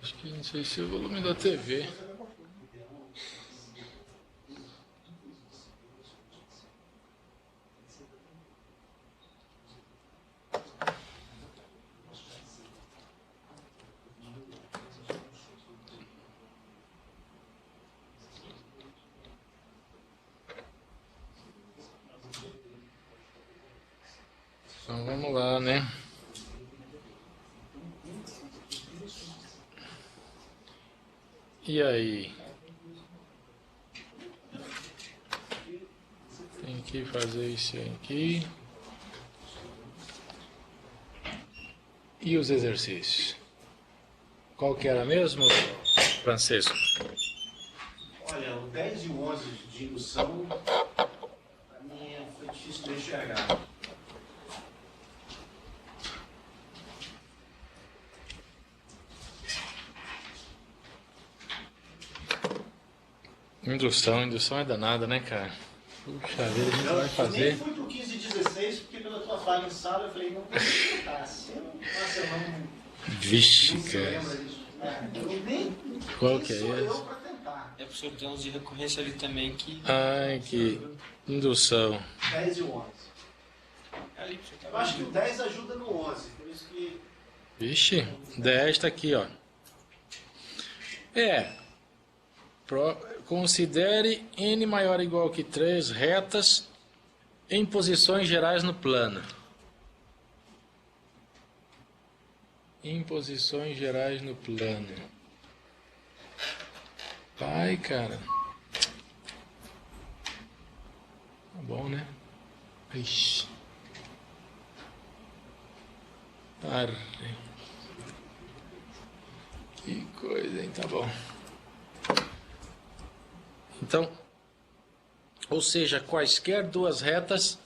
Acho que não sei se é o volume da TV. Então vamos lá, né? E aí? Tem que fazer isso aqui. E os exercícios? Qual que era mesmo, Francisco? Olha, o 10 e o 11 de indução, para mim foi difícil de enxergar. Indução é danada, né, cara? Puxa vida, a gente vai fazer. Eu nem fui pro 15 e 16, porque pela tua fala em sala, eu falei, não tem que tentar. Nossa, eu não... Vixe, não se cara. lembra disso. Eu nem... Qual que é sou eu esse? para tentar. É porque tem uns de recorrência ali também que... Ai, que indução. 10 e o 11. É ali, Eu acho que o 10 ajuda no 11, por isso que... Vixe, 10 tá aqui, ó. Considere n maior ou igual que 3 retas em posições gerais no plano. Em posições gerais no plano. Vai, cara. Tá bom, né? Ixi. Arre. Que coisa, hein? Tá bom. Então, ou seja, quaisquer duas retas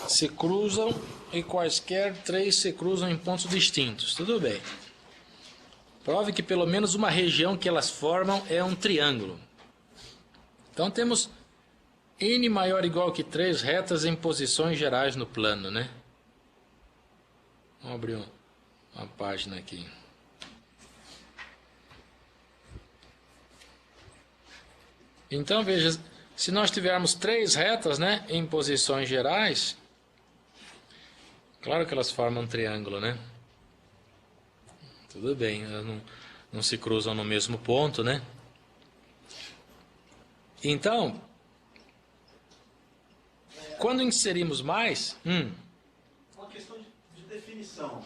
se cruzam e quaisquer três se cruzam em pontos distintos. Tudo bem. Prove que pelo menos uma região que elas formam é um triângulo. Então temos n maior ou igual que 3 retas em posições gerais no plano, né? Vamos abrir uma página aqui. Então veja, se nós tivermos 3 retas, né, em posições gerais, claro que elas formam um triângulo, né? Tudo bem, elas não se cruzam no mesmo ponto, né? Então, quando inserimos mais... Uma questão de definição,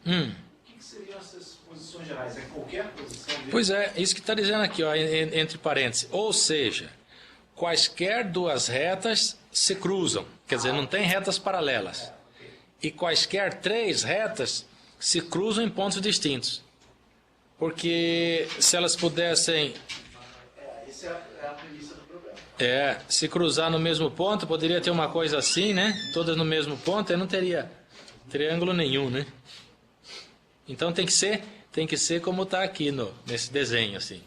né? O que seriam essas posições gerais? É qualquer posição? Pois é, isso que está dizendo aqui, ó, entre parênteses. Ou seja, quaisquer duas retas se cruzam. Quer dizer, não tem retas paralelas. E quaisquer 3 retas se cruzam em pontos distintos. Porque se elas pudessem... Essa é a premissa do problema. se cruzar no mesmo ponto, poderia ter uma coisa assim, né? Todas no mesmo ponto, aí não teria triângulo nenhum, né? Então tem que ser como está aqui nesse desenho, assim.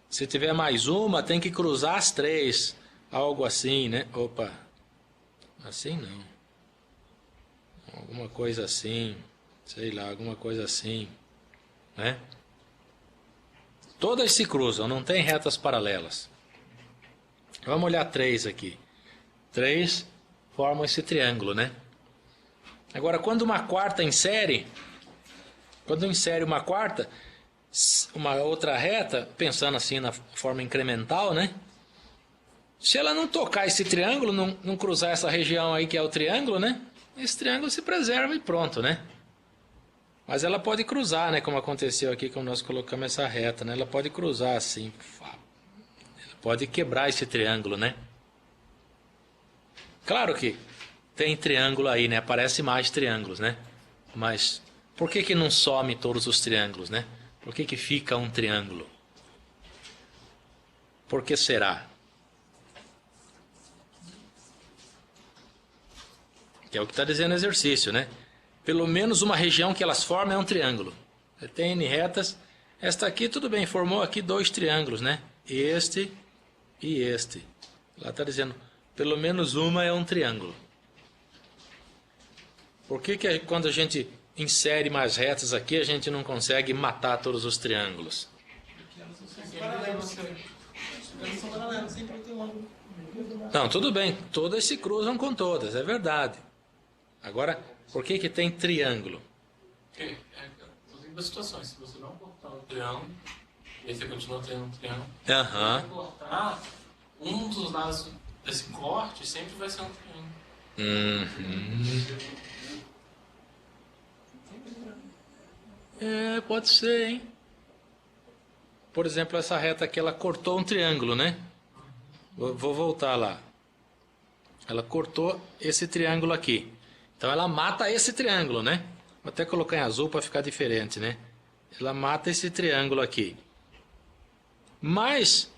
Se tiver mais uma, tem que cruzar as 3. Algo assim, né? Opa. Assim não. Alguma coisa assim. Sei lá, alguma coisa assim. Né? Todas se cruzam, não tem retas paralelas. Vamos olhar 3 aqui. 3 formam esse triângulo, né? Agora, quando uma quarta insere... Quando insere uma quarta, uma outra reta, pensando assim na forma incremental, né? Se ela não tocar esse triângulo, não cruzar essa região aí que é o triângulo, né? Esse triângulo se preserva e pronto, né? Mas ela pode cruzar, né? Como aconteceu aqui quando nós colocamos essa reta, né? Ela pode cruzar assim. Ela pode quebrar esse triângulo, né? Claro que tem triângulo aí, né? Aparece mais triângulos, né? Mas... por que não some todos os triângulos, né? Por que fica um triângulo? Por que será? Que é o que está dizendo o exercício, né? Pelo menos uma região que elas formam é um triângulo. Tem N retas. Esta aqui, tudo bem, formou aqui 2 triângulos, né? Este e este. Lá está dizendo, pelo menos uma é um triângulo. Por que quando a gente insere mais retas aqui, a gente não consegue matar todos os triângulos? Não, tudo bem, todas se cruzam com todas, é verdade. Agora, por que tem triângulo? Porque tem duas situações. Se você não cortar um triângulo, e aí você continua tendo um triângulo, se você cortar, um dos lados desse corte sempre vai ser um triângulo. É, pode ser, hein? Por exemplo, essa reta aqui, ela cortou um triângulo, né? Vou voltar lá. Ela cortou esse triângulo aqui. Então ela mata esse triângulo, né? Vou até colocar em azul para ficar diferente, né? Ela mata esse triângulo aqui. Mas,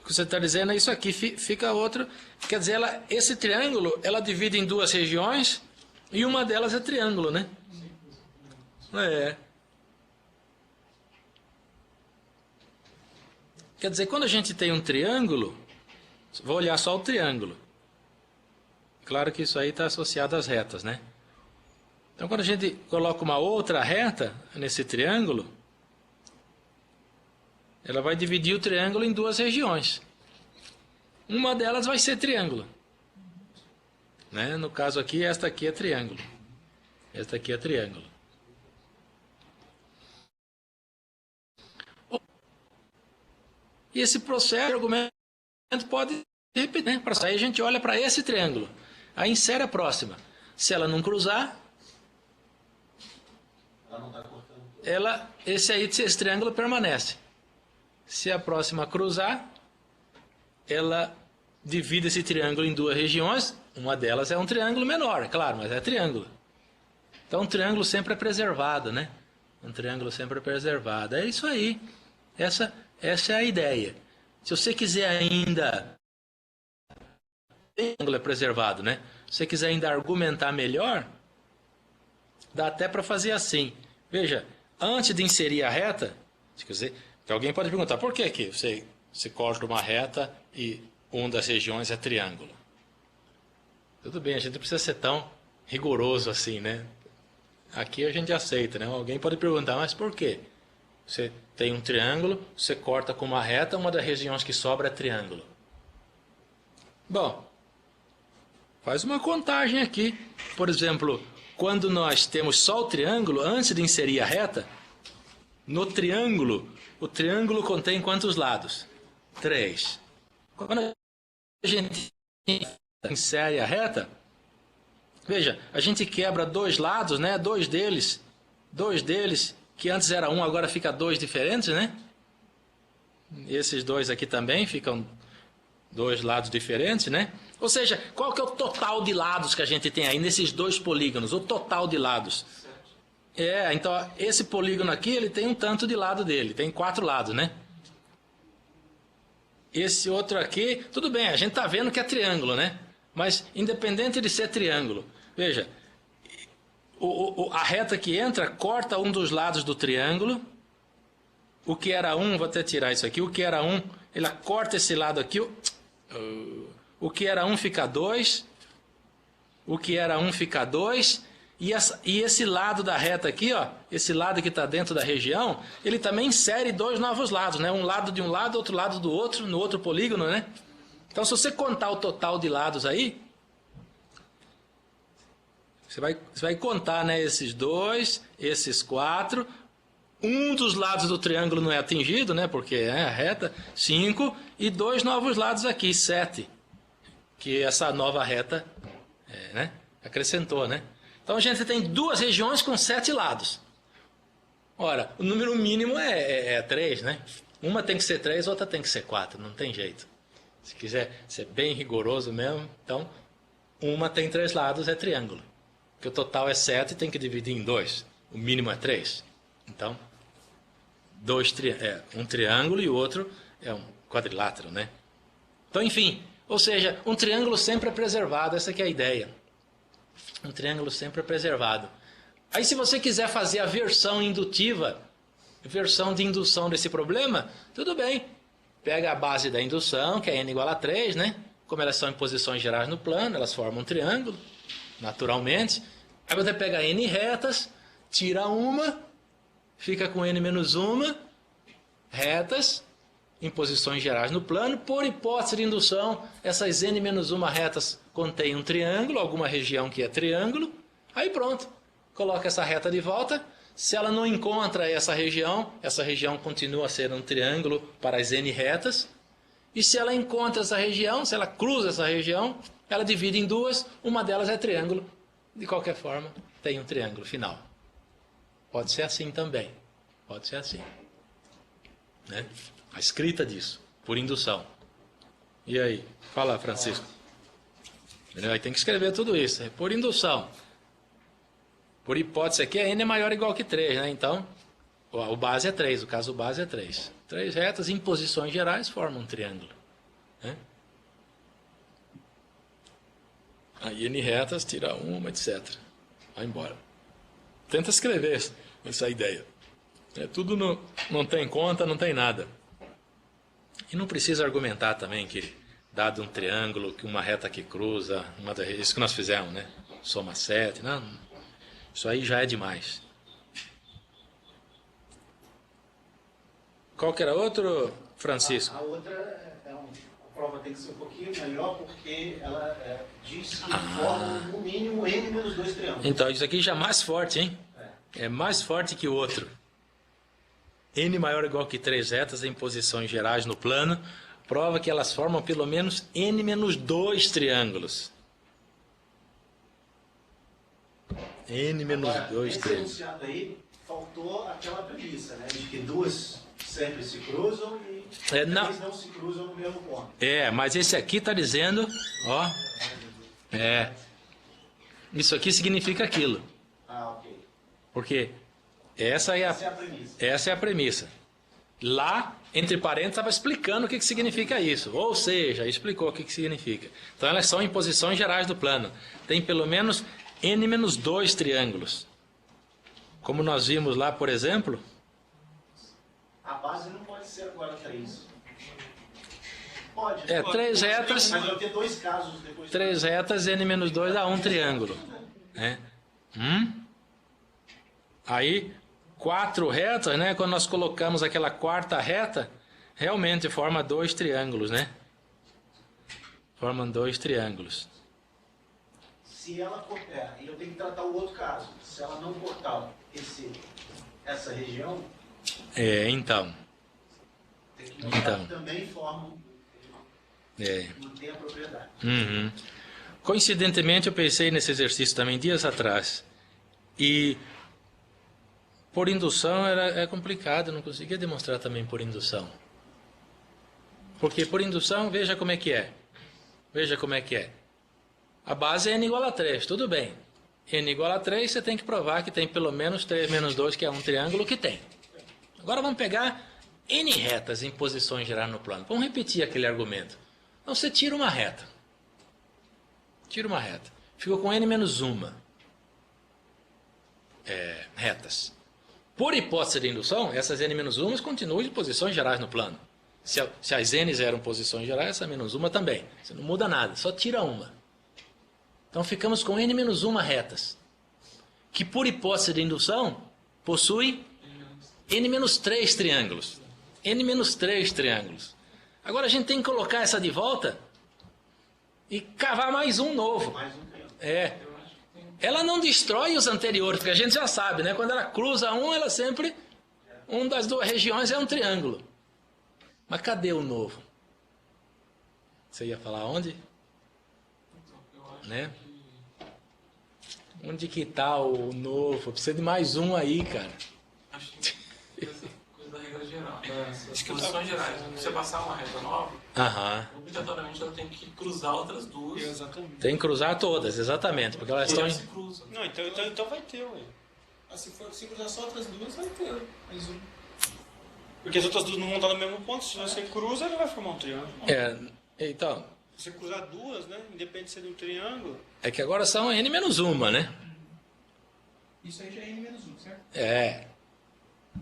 o que você está dizendo é isso aqui, fica outro. Quer dizer, esse triângulo, ela divide em duas regiões e uma delas é triângulo, né? É. Quer dizer, quando a gente tem um triângulo, vou olhar só o triângulo. Claro que isso aí está associado às retas, né? Então, quando a gente coloca uma outra reta nesse triângulo, ela vai dividir o triângulo em duas regiões. Uma delas vai ser triângulo. Né? No caso aqui, esta aqui é triângulo. Esta aqui é triângulo. E esse processo de argumento pode repetir. Né? Para sair, a gente olha para esse triângulo. Aí insere a próxima. Se ela não cruzar, esse triângulo permanece. Se a próxima cruzar, ela divide esse triângulo em duas regiões. Uma delas é um triângulo menor, é claro, mas é triângulo. Então, um triângulo sempre é preservado, né? Um triângulo sempre é preservado. É isso aí. Essa é a ideia. Se você quiser ainda... O triângulo é preservado, né? Se você quiser ainda argumentar melhor, dá até para fazer assim. Veja, antes de inserir a reta, se quiser, alguém pode perguntar, por que que você corta uma reta e uma das regiões é triângulo? Tudo bem, a gente não precisa ser tão rigoroso assim, né? Aqui a gente aceita, né? Alguém pode perguntar, mas por quê? Você tem um triângulo, você corta com uma reta, uma das regiões que sobra é triângulo. Bom, faz uma contagem aqui. Por exemplo, quando nós temos só o triângulo, antes de inserir a reta, no triângulo, o triângulo contém quantos lados? 3. Quando a gente insere a reta, veja, a gente quebra dois lados, né? Dois deles, que antes era um, agora fica dois diferentes, né? Esses dois aqui também ficam dois lados diferentes, né? Ou seja, qual que é o total de lados que a gente tem aí nesses dois polígonos? O total de lados. Então esse polígono aqui, ele tem um tanto de lado dele, tem 4 lados, né? Esse outro aqui, tudo bem, a gente está vendo que é triângulo, né? Mas independente de ser triângulo, veja, a reta que entra corta um dos lados do triângulo. O que era um, vou até tirar isso aqui, o que era um, ela corta esse lado aqui, o que era um fica 2, o que era um fica 2, e esse lado da reta aqui, ó, esse lado que está dentro da região, ele também insere dois novos lados, né? Um lado de um lado, outro lado do outro, no outro polígono, né? Então, se você contar o total de lados aí, você vai contar, né? Esses 2, esses 4, um dos lados do triângulo não é atingido, né? Porque é a reta, 5, e 2 novos lados aqui, 7, que essa nova reta né? Acrescentou, né? Então a gente tem 2 regiões com 7 lados. Ora, o número mínimo é 3, né? Uma tem que ser 3, outra tem que ser 4, não tem jeito. Se quiser ser bem rigoroso mesmo, então uma tem 3 lados, é triângulo. Porque o total é 7 e tem que dividir em 2. O mínimo é 3. Então, um triângulo e o outro é um quadrilátero, né? Então, enfim, ou seja, um triângulo sempre é preservado, essa que é a ideia. Um triângulo sempre é preservado. Aí, se você quiser fazer a versão indutiva, versão de indução desse problema, tudo bem. Pega a base da indução, que é n igual a 3, né? Como elas são em posições gerais no plano, elas formam um triângulo, naturalmente. Aí você pega n retas, tira uma, fica com n menos uma retas em posições gerais no plano. Por hipótese de indução, essas n menos uma retas contêm um triângulo, alguma região que é triângulo. Aí pronto, coloca essa reta de volta. Se ela não encontra essa região continua a ser um triângulo para as n retas. E se ela encontra essa região, se ela cruza essa região, ela divide em duas, uma delas é triângulo. De qualquer forma, tem um triângulo final. Pode ser assim também. Pode ser assim. Né? A escrita disso, por indução. E aí? Fala, Francisco. Aí tem que escrever tudo isso. É por indução. Por hipótese aqui, a n é maior ou igual que 3, né? Então, o base é 3, o caso base é 3. 3 retas em posições gerais formam um triângulo. Né? Aí n retas, tira uma, etc. Vai embora. Tenta escrever essa ideia. Tudo não tem conta, não tem nada. E não precisa argumentar também que, dado um triângulo, que uma reta que cruza, isso que nós fizemos, né? Soma 7, não. Isso aí já é demais. Qual que era outro, Francisco? A outra, a prova tem que ser um pouquinho melhor, porque ela diz que forma no mínimo n menos 2 triângulos. Então, isso aqui já é mais forte, hein? É mais forte que o outro. N maior ou igual que 3 retas em posições gerais no plano, prova que elas formam pelo menos n menos 2 triângulos. N menos 2 triângulos. Nesse enunciado aí, faltou aquela premissa, né? De que duas sempre se cruzam e três não se cruzam no mesmo ponto. Mas esse aqui está dizendo, ó, isso aqui significa aquilo. Ok. Porque essa é a premissa. Lá, entre parênteses, estava explicando o que significa isso. Ou seja, explicou o que significa. Então, elas são em posições gerais do plano. Tem pelo menos n menos 2 triângulos. Como nós vimos lá, por exemplo. A base não pode ser agora 3. Pode. 3 retas. Mas vai ter 2 casos depois. 3 retas, n menos 2 dá um triângulo. Aí, 4 retas, né? Quando nós colocamos aquela quarta reta, realmente forma 2 triângulos, né? Formam 2 triângulos. Se ela cortar, e eu tenho que tratar o outro caso, se ela não cortar essa região, então. Tem que mostrar que também formam, mantém a propriedade. Coincidentemente, eu pensei nesse exercício também dias atrás. E por indução é complicado, eu não conseguia demonstrar também por indução. Porque por indução, veja como é que é. Veja como é que é. A base é n igual a 3, tudo bem. N igual a 3, você tem que provar que tem pelo menos 3 menos 2, que é um triângulo, que tem. Agora vamos pegar n retas em posições gerais no plano. Vamos repetir aquele argumento. Então você tira uma reta. Tira uma reta. Ficou com n menos 1 retas. Por hipótese de indução, essas n menos 1 continuam em posições gerais no plano. Se as n's eram posições gerais, essa menos 1 também. Você não muda nada, só tira uma. Então ficamos com n menos 1 retas, que por hipótese de indução possui n menos 3 triângulos. N menos 3 triângulos. Agora a gente tem que colocar essa de volta e cavar mais um novo. Ela não destrói os anteriores, porque a gente já sabe, né? Quando ela cruza ela sempre, das duas regiões é um triângulo. Mas cadê o novo? Você ia falar onde? Né? Onde que está o novo? Precisa de mais um aí, cara. Acho que coisa da regra geral. As posições gerais. Se você passar uma reta nova, obrigatoriamente ela tem que cruzar outras duas. Exatamente. Tem que cruzar todas, exatamente. Porque elas estão se cruzam. Não, então vai ter, ué. Se cruzar só outras duas, vai ter. Mais um. Porque as outras duas não vão estar no mesmo ponto. Se você cruza, ele vai formar um triângulo. Então. Se você cruzar duas, né? Independente de ser de um triângulo. É que agora são n menos 1, né? Isso aí já é n menos 1, certo?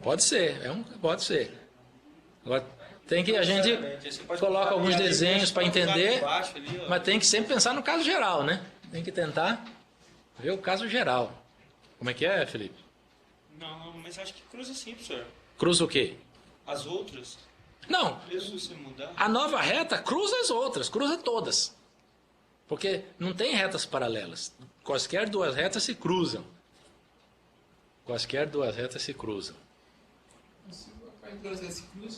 Pode ser. Pode ser. Agora tem que a gente coloca alguns desenhos para entender, mas tem que sempre pensar no caso geral, né? Tem que tentar Vê o caso geral. Como é que é, Felipe? Não, mas acho que cruza sim, professor. Cruza o quê? As outras? Não. Mesmo se mudar. A nova reta cruza as outras, cruza todas. Porque não tem retas paralelas. Quaisquer duas retas se cruzam. Quaisquer duas retas se cruzam. Se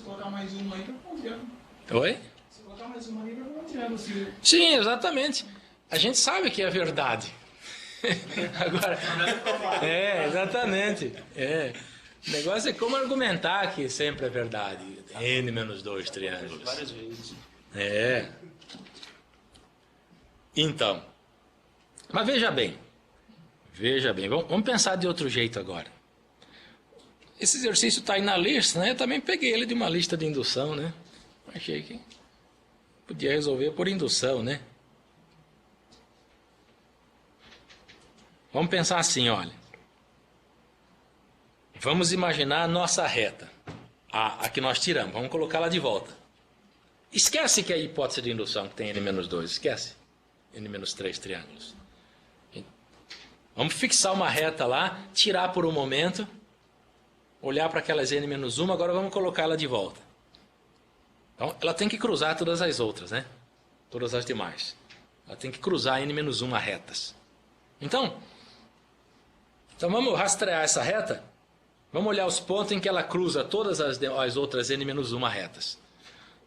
colocar mais uma aí, vai ponteando. Oi? Se colocar mais uma aí, vai ponteando. Sim, exatamente. A gente sabe que é verdade. Agora, exatamente. O negócio é como argumentar que sempre é verdade. N menos 2 triângulos. Várias vezes. Então, mas veja bem, vamos pensar de outro jeito agora. Esse exercício está aí na lista, né? Eu também peguei ele de uma lista de indução, né? Achei que podia resolver por indução, né? Vamos pensar assim, olha. Vamos imaginar a nossa reta, a que nós tiramos, vamos colocá-la de volta. Esquece que é a hipótese de indução que tem n-2, esquece. n-3 triângulos. Vamos fixar uma reta lá, tirar por um momento, olhar para aquelas n-1, agora vamos colocá-la de volta. Então, ela tem que cruzar todas as outras, né? Todas as demais. Ela tem que cruzar n-1 retas. Então vamos rastrear essa reta. Vamos olhar os pontos em que ela cruza todas as outras n-1 retas.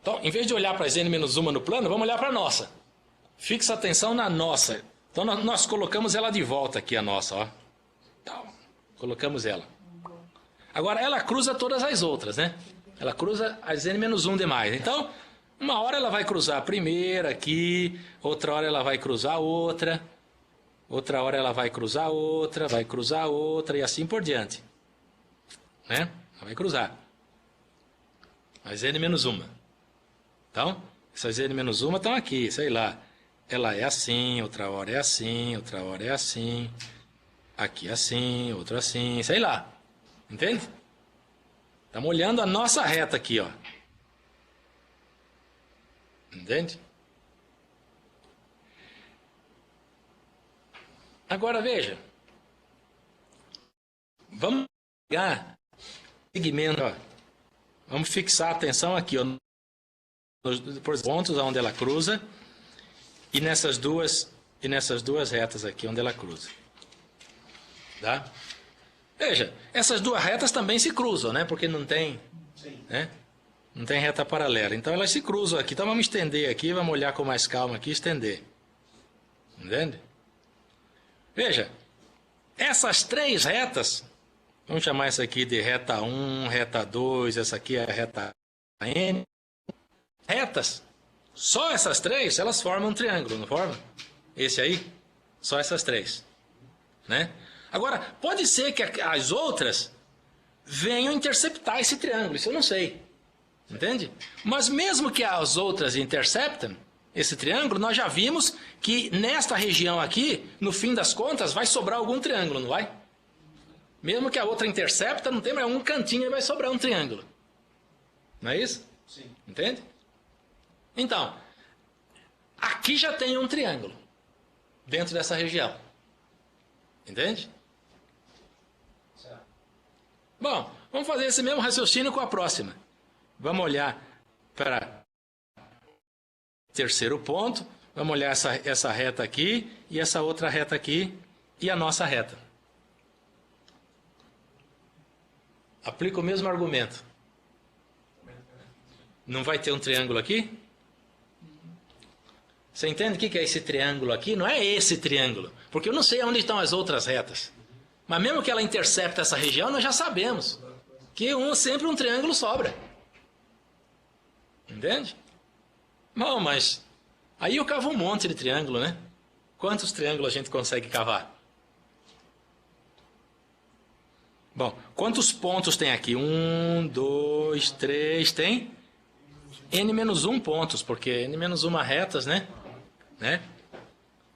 Então, em vez de olhar para as n-1 no plano, vamos olhar para a nossa. Fixa atenção na nossa. Então, nós colocamos ela de volta aqui, a nossa, ó. Então, colocamos ela. Agora, ela cruza todas as outras, né? Ela cruza as n-1 demais. Então, uma hora ela vai cruzar a primeira aqui, outra hora ela vai cruzar outra, outra hora ela vai cruzar outra, e assim por diante. Né? Ela vai cruzar. As n-1. Então, essas n-1 estão aqui, sei lá. Ela é assim, outra hora é assim, outra hora é assim. Aqui assim, outra assim, sei lá. Entende? Estamos olhando a nossa reta aqui, ó. Entende? Agora veja. Vamos pegar segmento, ó. Vamos fixar a atenção aqui, ó, nos pontos onde ela cruza e nessas duas retas aqui onde ela cruza. Tá? Veja, essas duas retas também se cruzam, né? Porque não tem, né? Não tem reta paralela. Então elas se cruzam aqui. Então vamos estender aqui, vamos olhar com mais calma aqui e estender. Entende? Veja, essas três retas, vamos chamar essa aqui de reta 1, reta 2, essa aqui é a reta N. Retas, só essas três, elas formam um triângulo, não formam? Esse aí, só essas três, né? Agora, pode ser que as outras venham interceptar esse triângulo, isso eu não sei, entende? Mas mesmo que as outras interceptem esse triângulo, nós já vimos que nesta região aqui, no fim das contas, vai sobrar algum triângulo, não vai? Mesmo que a outra intercepta, não tem mais um cantinho e vai sobrar um triângulo. Não é isso? Sim. Entende? Então, aqui já tem um triângulo dentro dessa região. Entende? Certo. Bom, vamos fazer esse mesmo raciocínio com a próxima. Vamos olhar para o terceiro ponto. Vamos olhar essa reta aqui e essa outra reta aqui e a nossa reta. Aplica o mesmo argumento. Não vai ter um triângulo aqui? Você entende o que é esse triângulo aqui? Não é esse triângulo, porque eu não sei onde estão as outras retas. Mas mesmo que ela intercepte essa região, nós já sabemos que sempre um triângulo sobra. Entende? Bom, mas aí eu cavo um monte de triângulo, né? Quantos triângulos a gente consegue cavar? Bom, quantos pontos tem aqui? 1, 2, 3, tem? N-1 pontos, porque N-1 retas, né?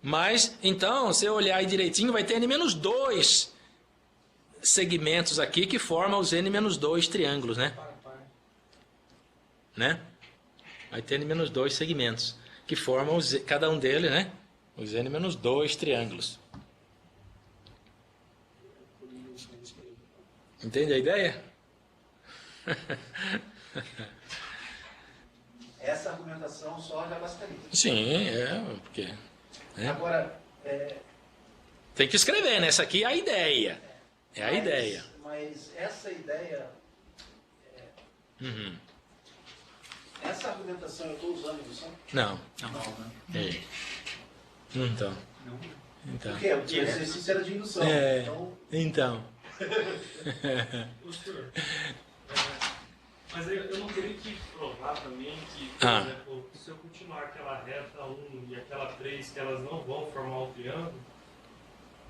Mas, então, se eu olhar aí direitinho, vai ter N-2 segmentos aqui que formam os N-2 triângulos, né? Vai ter N-2 segmentos que formam cada um deles, né? Os N-2 triângulos. Entende a ideia? Essa argumentação só já bastaria. Sim, porque... Agora... Tem que escrever, né? Essa aqui é a ideia. É a ideia. Mas essa ideia... Uhum. Essa argumentação eu estou usando indução? Não. Não. É. Então. Por quê? Porque exercício era de indução. Então. Pastor, mas eu não teria que provar também que, por exemplo, se eu continuar aquela reta 1 e aquela 3, que elas não vão formar um triângulo?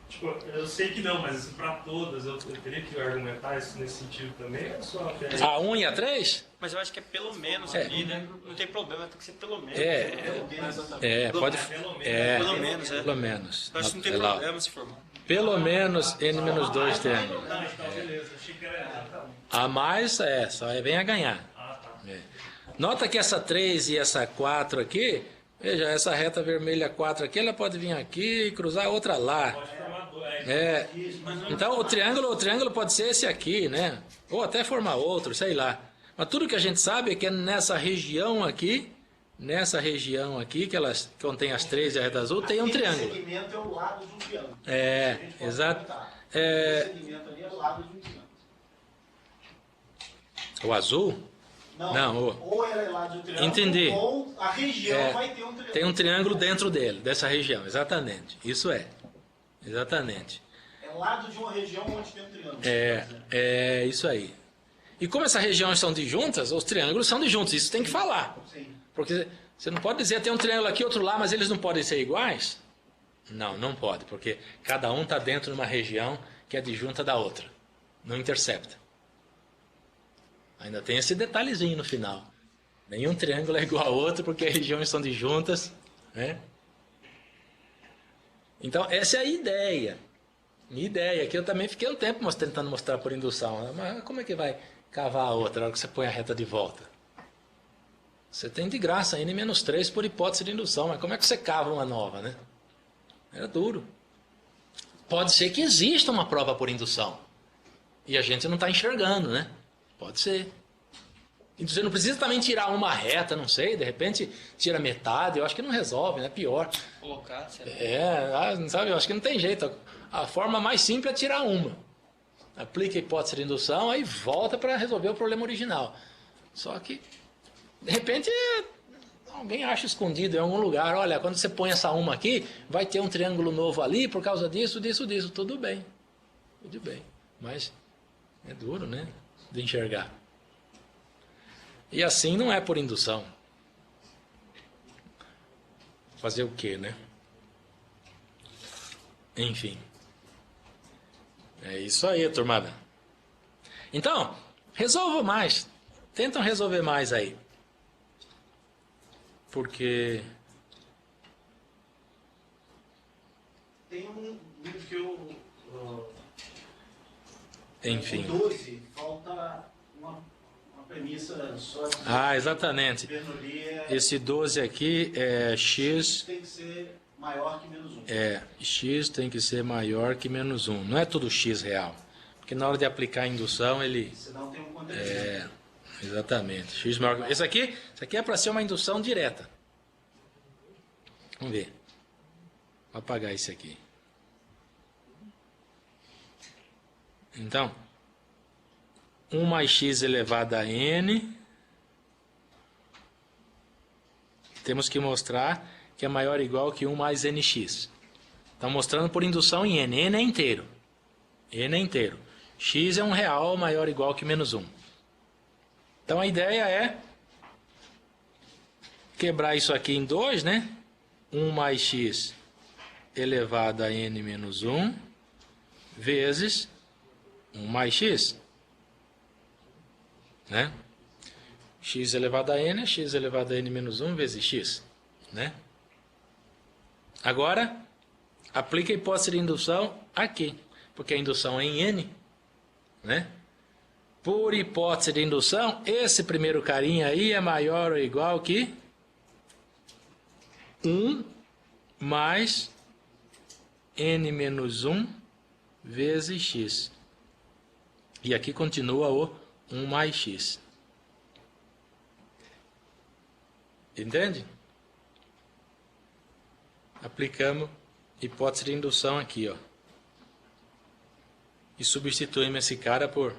Tipo, eu sei que não, mas para todas eu teria que argumentar isso nesse sentido também? Ou só apenas... A 1 e a 3? Mas eu acho que é pelo menos ali, né? Não tem problema, tem que ser pelo menos. Pode... Pelo menos. Pelo menos. Eu acho que não tem problema se formar. Pelo menos N-2 triângulo. Não, então beleza, achei que era errado. A mais só vem a ganhar. Nota que essa 3 e essa 4 aqui, veja, essa reta vermelha 4 aqui, ela pode vir aqui e cruzar a outra lá. Pode formar dois. Então o triângulo pode ser esse aqui, né? Ou até formar outro, sei lá. Mas tudo que a gente sabe é que é nessa região aqui, que elas contém as 3 e a reta azul, tem um triângulo. Esse segmento é o lado de um triângulo. Exato. Esse segmento ali é o lado de um triângulo. O azul? Não. Ou ela é lado de um triângulo, Entendi. ou a região vai ter um triângulo. Tem um triângulo dentro dele, dessa região, exatamente. Isso é. Exatamente. É lado de uma região onde tem um triângulo. É isso aí. E como essas regiões são disjuntas, os triângulos são disjuntos, isso tem que falar. Sim. Porque você não pode dizer tem um triângulo aqui, outro lá, mas eles não podem ser iguais? Não pode, porque cada um está dentro de uma região que é disjunta da outra. Não intercepta. Ainda tem esse detalhezinho no final. Nenhum triângulo é igual ao outro porque as regiões são disjuntas, né? Então, essa é a ideia. Minha ideia, que eu também fiquei um tempo tentando mostrar por indução. Mas como é que vai cavar a outra na hora que você põe a reta de volta? Você tem de graça N-3 por hipótese de indução, mas como é que você cava uma nova, né? É duro. Pode ser que exista uma prova por indução. E a gente não está enxergando, né? Pode ser. E você não precisa também tirar uma reta, não sei, de repente tira metade, eu acho que não resolve, né? Pior. Colocar, será? Sabe, eu acho que não tem jeito. A forma mais simples é tirar uma. Aplica a hipótese de indução, aí volta para resolver o problema original. Só que, de repente, alguém acha escondido em algum lugar, olha, quando você põe essa uma aqui, vai ter um triângulo novo ali por causa disso. Tudo bem. Mas é duro, né? De enxergar. E assim não é por indução. Fazer o quê, né? Enfim. É isso aí, turmada. Então, resolvam mais. Tentam resolver mais aí. Porque... Tem um que eu... Enfim. O 12, falta uma premissa só de... exatamente. Bernoulli Esse 12 aqui é x... tem que ser maior que menos 1. X tem que ser maior que menos 1. Não é tudo x real. Porque na hora de aplicar a indução, ele... Senão tem um contra-exemplo. Exatamente. X maior que... Isso aqui é para ser uma indução direta. Vamos ver. Vou apagar esse aqui. Então, 1 mais x elevado a n, temos que mostrar que é maior ou igual que 1 mais nx. Estão mostrando por indução em n. N é inteiro. N é inteiro. X é um real maior ou igual que menos 1. Então a ideia é quebrar isso aqui em 2, né? 1 mais x elevado a n menos 1 vezes 1 mais x, né? X elevado a n é x elevado a n menos 1 vezes x, né? Agora, aplica a hipótese de indução aqui, porque a indução é em n, né? Por hipótese de indução, esse primeiro carinha aí é maior ou igual que 1 mais n menos 1 vezes x. E aqui continua o 1 mais x. Entende? Aplicamos hipótese de indução aqui, ó. E substituímos esse cara por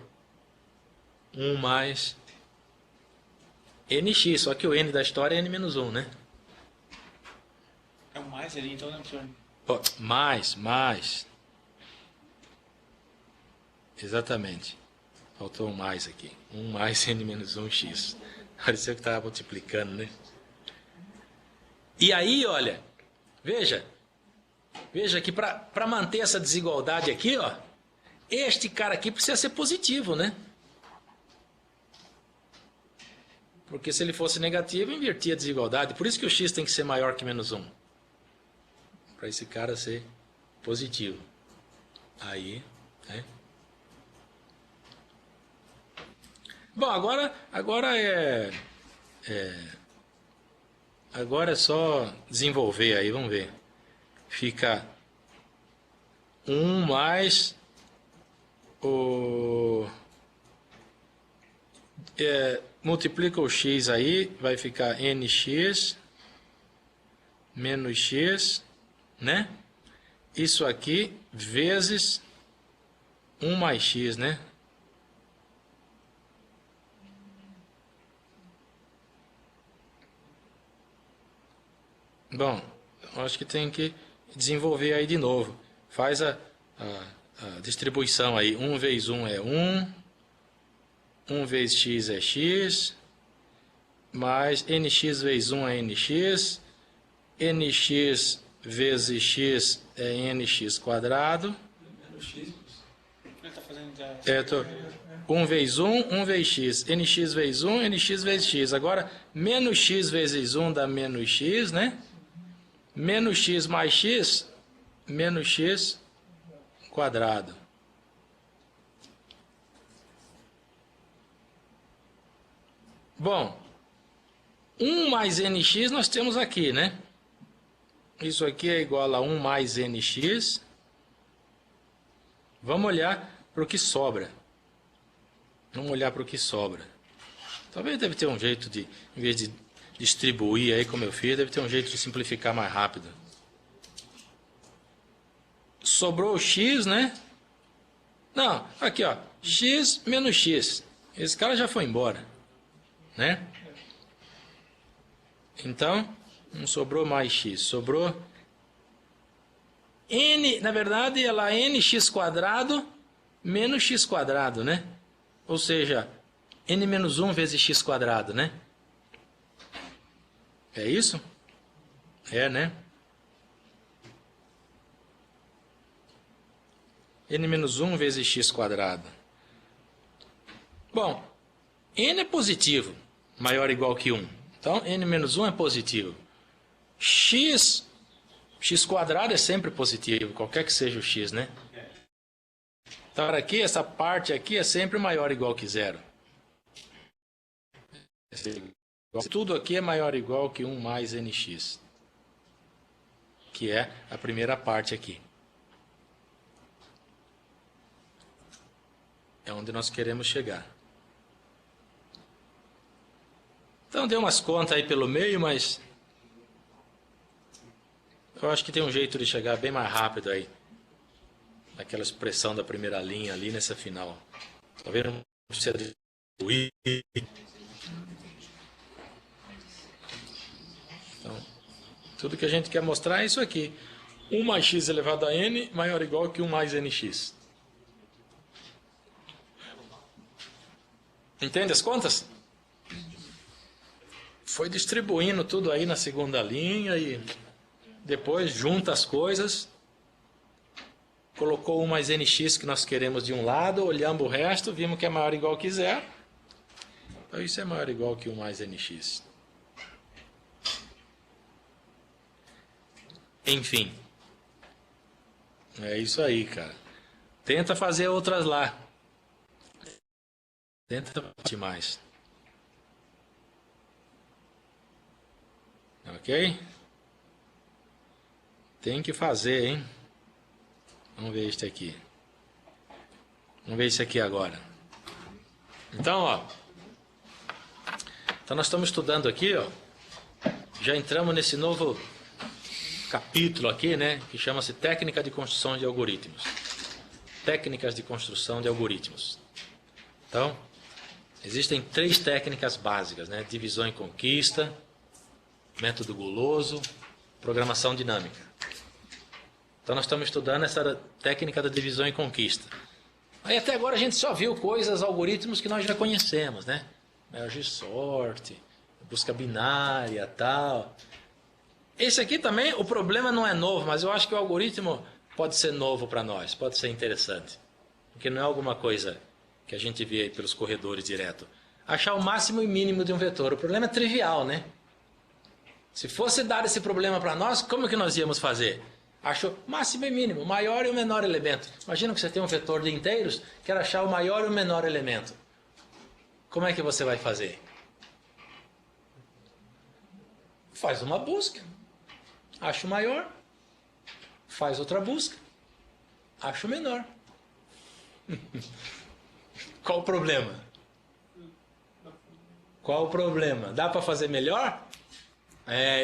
1 mais nx. Só que o n da história é n menos 1, né? É um mais ali, então, né, professor? Ó, mais. Exatamente. Faltou um mais aqui. 1 mais n menos 1x. Pareceu que estava multiplicando, né? E aí, olha, veja que para manter essa desigualdade aqui, ó, este cara aqui precisa ser positivo, né? Porque se ele fosse negativo, invertia a desigualdade. Por isso que o x tem que ser maior que menos 1. Para esse cara ser positivo. Aí, né? Bom, agora é só desenvolver aí, vamos ver. Fica 1 mais o... multiplica o x aí, vai ficar nx menos x, né? Isso aqui vezes 1 mais x, né? Bom, acho que tem que desenvolver aí de novo. Faz a distribuição aí. 1 vezes 1 é 1. 1 vezes x é x. Mais nx vezes 1 é nx. Nx vezes x é nx quadrado. Ele está fazendo... 1 vezes 1 vezes x. Nx vezes 1, nx vezes x. Agora, menos x vezes 1 dá menos x, né? Menos x mais x, menos x quadrado. Bom, 1 mais nx nós temos aqui, né? Isso aqui é igual a 1 mais nx. Vamos olhar para o que sobra. Vamos olhar para o que sobra. Talvez deve ter um jeito de, em vez de distribuir aí como eu fiz, deve ter um jeito de simplificar mais rápido. Sobrou o x, né? Não, aqui ó, x menos x. Esse cara já foi embora, né? Então, não sobrou mais x, sobrou n, na verdade, ela é nx quadrado menos x quadrado, né? Ou seja, n menos 1 vezes x quadrado, né? É isso? É, né? N menos 1 vezes x quadrado. Bom, n é positivo, maior ou igual que 1. Então, n menos 1 é positivo. X quadrado é sempre positivo, qualquer que seja o x, né? Então, aqui, essa parte aqui é sempre maior ou igual que 0. Tudo aqui é maior ou igual que 1 mais nx, que é a primeira parte aqui. É onde nós queremos chegar. Então, deu umas contas aí pelo meio, mas eu acho que tem um jeito de chegar bem mais rápido aí. Naquela expressão da primeira linha ali nessa final. Talvez não precisa distribuir. Então, tudo que a gente quer mostrar é isso aqui. 1 mais x elevado a n maior ou igual que 1 mais nx. Entende as contas? Foi distribuindo tudo aí na segunda linha e depois junta as coisas. Colocou 1 mais nx que nós queremos de um lado, olhamos o resto, vimos que é maior ou igual que 0. Então isso é maior ou igual que 1 mais nx. Enfim. É isso aí, cara. Tenta fazer outras lá. Tenta fazer mais. Ok? Tem que fazer, hein? Vamos ver este aqui. Vamos ver esse aqui agora. Então, ó. Então nós estamos estudando aqui, ó. Já entramos nesse novo capítulo aqui, né? Que chama-se Técnica de Construção de Algoritmos. Técnicas de construção de algoritmos. Então, existem 3 técnicas básicas, né? Divisão e conquista, método guloso, programação dinâmica. Então nós estamos estudando essa técnica da divisão e conquista. Aí até agora a gente só viu coisas, algoritmos que nós já conhecemos, né? Merge sort, busca binária, tal. Esse aqui também, o problema não é novo, mas eu acho que o algoritmo pode ser novo para nós, pode ser interessante. Porque não é alguma coisa que a gente vê aí pelos corredores direto. Achar o máximo e mínimo de um vetor. O problema é trivial, né? Se fosse dar esse problema para nós, como que nós íamos fazer? Acho máximo e mínimo, o maior e o menor elemento. Imagina que você tem um vetor de inteiros, quer achar o maior e o menor elemento. Como é que você vai fazer? Faz uma busca. Acha o maior. Faz outra busca. Acha o menor. Qual o problema? Qual o problema? Dá para fazer melhor?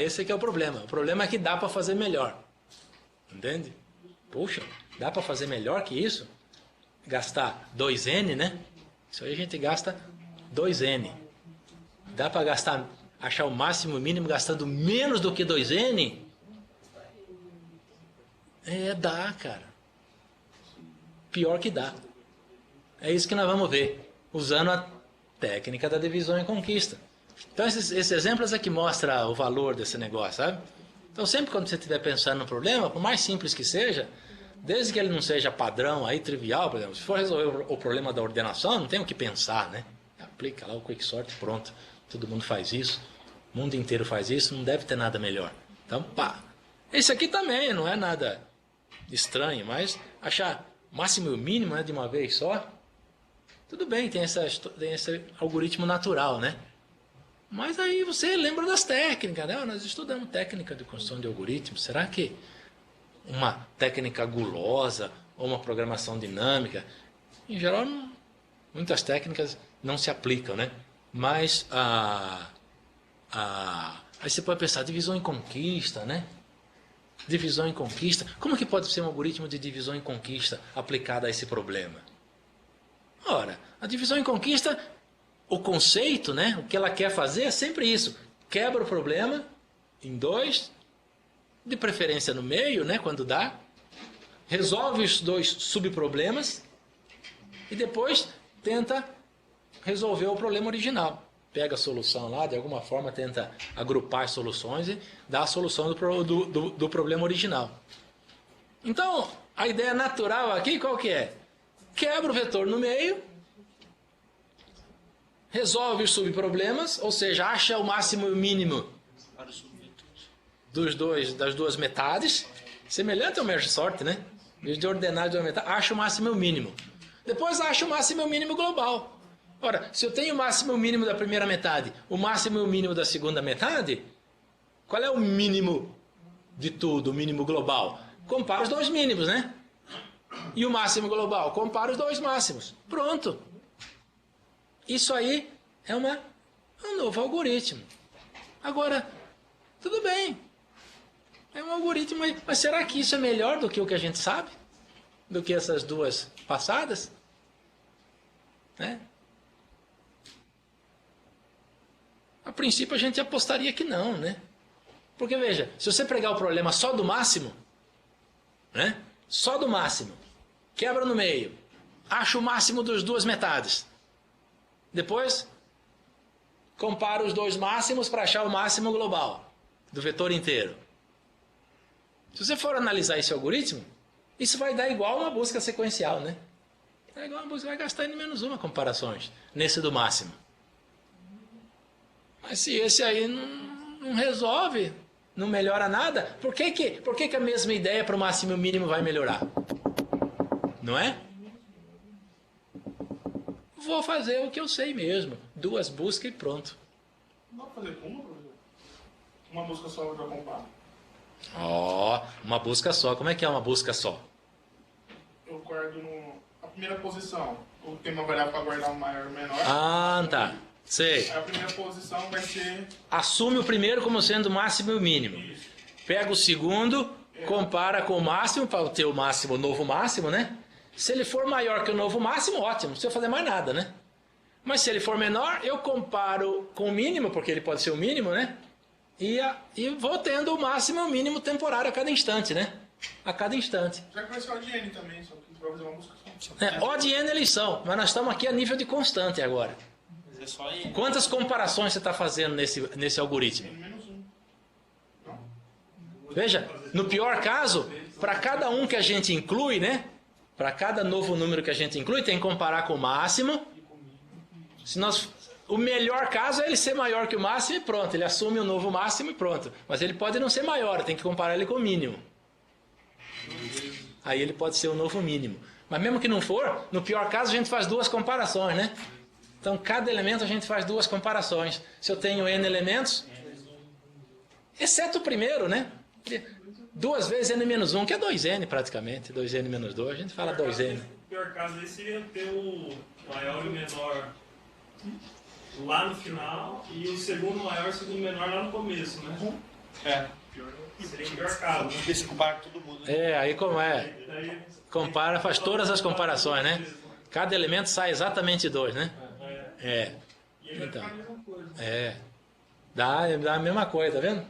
Esse aqui é o problema. O problema é que dá para fazer melhor. Entende? Puxa, dá para fazer melhor que isso? Gastar 2N, né? Isso aí a gente gasta 2N. Dá para achar o máximo e o mínimo gastando menos do que 2N? Dá, cara. Pior que dá. É isso que nós vamos ver, usando a técnica da divisão e conquista. Então, esses exemplos é que mostram o valor desse negócio, sabe? Então, sempre quando você estiver pensando no problema, por mais simples que seja, desde que ele não seja padrão, aí trivial, por exemplo, se for resolver o problema da ordenação, não tem o que pensar, né? Aplica lá o Quicksort, pronto. Todo mundo faz isso, o mundo inteiro faz isso, não deve ter nada melhor. Então, pá. Esse aqui também não é nada estranho, mas achar máximo e o mínimo, né, de uma vez só, tudo bem, tem esse algoritmo natural, né? Mas aí você lembra das técnicas, né? Nós estudamos técnica de construção de algoritmos. Será que uma técnica gulosa ou uma programação dinâmica, em geral, muitas técnicas não se aplicam, né? Mas aí você pode pensar, divisão e conquista, né? Divisão e conquista. Como que pode ser um algoritmo de divisão e conquista aplicado a esse problema? Ora, a divisão e conquista, o conceito, né? O que ela quer fazer é sempre isso. Quebra o problema em 2, de preferência no meio, né? Quando dá. Resolve os 2 subproblemas e depois tenta resolver o problema original. Pega a solução lá, de alguma forma tenta agrupar as soluções e dá a solução do problema original. Então, a ideia natural aqui qual que é? Quebra o vetor no meio, resolve os subproblemas, ou seja, acha o máximo e o mínimo das duas metades, semelhante ao merge sort, né? Em vez de ordenar de uma metade, acha o máximo e o mínimo. Depois acha o máximo e o mínimo global. Ora, se eu tenho o máximo e o mínimo da primeira metade, o máximo e o mínimo da segunda metade, qual é o mínimo de tudo, o mínimo global? Compara os 2 mínimos, né? E o máximo global? Compara os 2 máximos. Pronto. Isso aí é um novo algoritmo. Agora, tudo bem. É um algoritmo, mas será que isso é melhor do que o que a gente sabe? Do que essas 2 passadas? Né? A princípio a gente apostaria que não, né? Porque veja, se você pegar o problema só do máximo, né? Só do máximo, quebra no meio, acha o máximo das 2 metades. Depois, compara os 2 máximos para achar o máximo global do vetor inteiro. Se você for analisar esse algoritmo, isso vai dar igual uma busca sequencial, né? É igual uma busca, vai gastar N-1 comparações nesse do máximo. Mas se esse aí não resolve, não melhora nada, por que a mesma ideia para o máximo e o mínimo vai melhorar? Não é? Vou fazer o que eu sei mesmo. 2 buscas e pronto. Não dá pra fazer uma, professor? Uma busca só eu já comparo. Ó, uma busca só. Como é que é uma busca só? Eu guardo no... primeira posição, tem uma variável para guardar o maior e o menor. Ah, tá. Sei. A primeira posição vai ser... Assume o primeiro como sendo o máximo e o mínimo. Isso. Pega o segundo, compara com o máximo, para ter o máximo, o novo máximo, né? Se ele for maior que o novo máximo, ótimo, não precisa fazer mais nada, né? Mas se ele for menor, eu comparo com o mínimo, porque ele pode ser o mínimo, né? E vou tendo o máximo e o mínimo temporário a cada instante, né? A cada instante. Já que vai ser o de N também, só que vai fazer uma busca só. O de N eles são, mas nós estamos aqui a nível de constante agora. Mas é só N. Quantas comparações você está fazendo nesse algoritmo? N-1. Não? Veja, no pior caso, para cada um que a gente inclui, né? Para cada novo número que a gente inclui, tem que comparar com o máximo. O melhor caso é ele ser maior que o máximo e pronto. Ele assume o novo máximo e pronto. Mas ele pode não ser maior, tem que comparar ele com o mínimo. Aí ele pode ser o novo mínimo. Mas mesmo que não for, no pior caso a gente faz duas comparações, né? Então cada elemento a gente faz duas comparações. Se eu tenho N elementos, exceto o primeiro, né? 2 vezes N-1, que é 2N praticamente. 2N menos 2, a gente fala 2N. O pior caso aí seria ter o maior e o menor lá no final e o segundo maior e o segundo menor lá no começo, né? Seria o pior caso, né? Porque se compara com todo mundo. Aí como é? Daí, Compara, faz todas as comparações, né? Cada elemento sai exatamente 2, né? E aí vai Então, ficar a mesma coisa. dá a mesma coisa, tá vendo?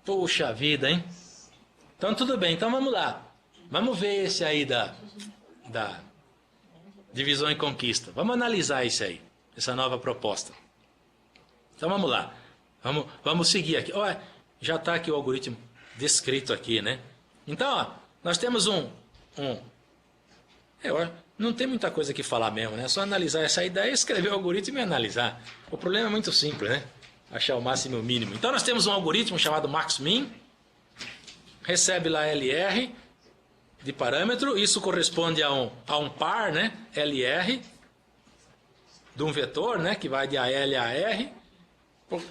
Puxa vida, hein? Então tudo bem, então vamos lá. Vamos ver esse aí da divisão e conquista. Vamos analisar isso aí, essa nova proposta. Então vamos lá. Vamos seguir aqui. Olha, já está aqui o algoritmo descrito aqui, né? Então, ó, nós temos não tem muita coisa que falar mesmo, né? É só analisar essa ideia, escrever o algoritmo e analisar. O problema é muito simples, né? Achar o máximo e o mínimo. Então nós temos um algoritmo chamado max-min, recebe lá LR de parâmetro, isso corresponde a um par, né? LR, de um vetor, né? Que vai de AL a R.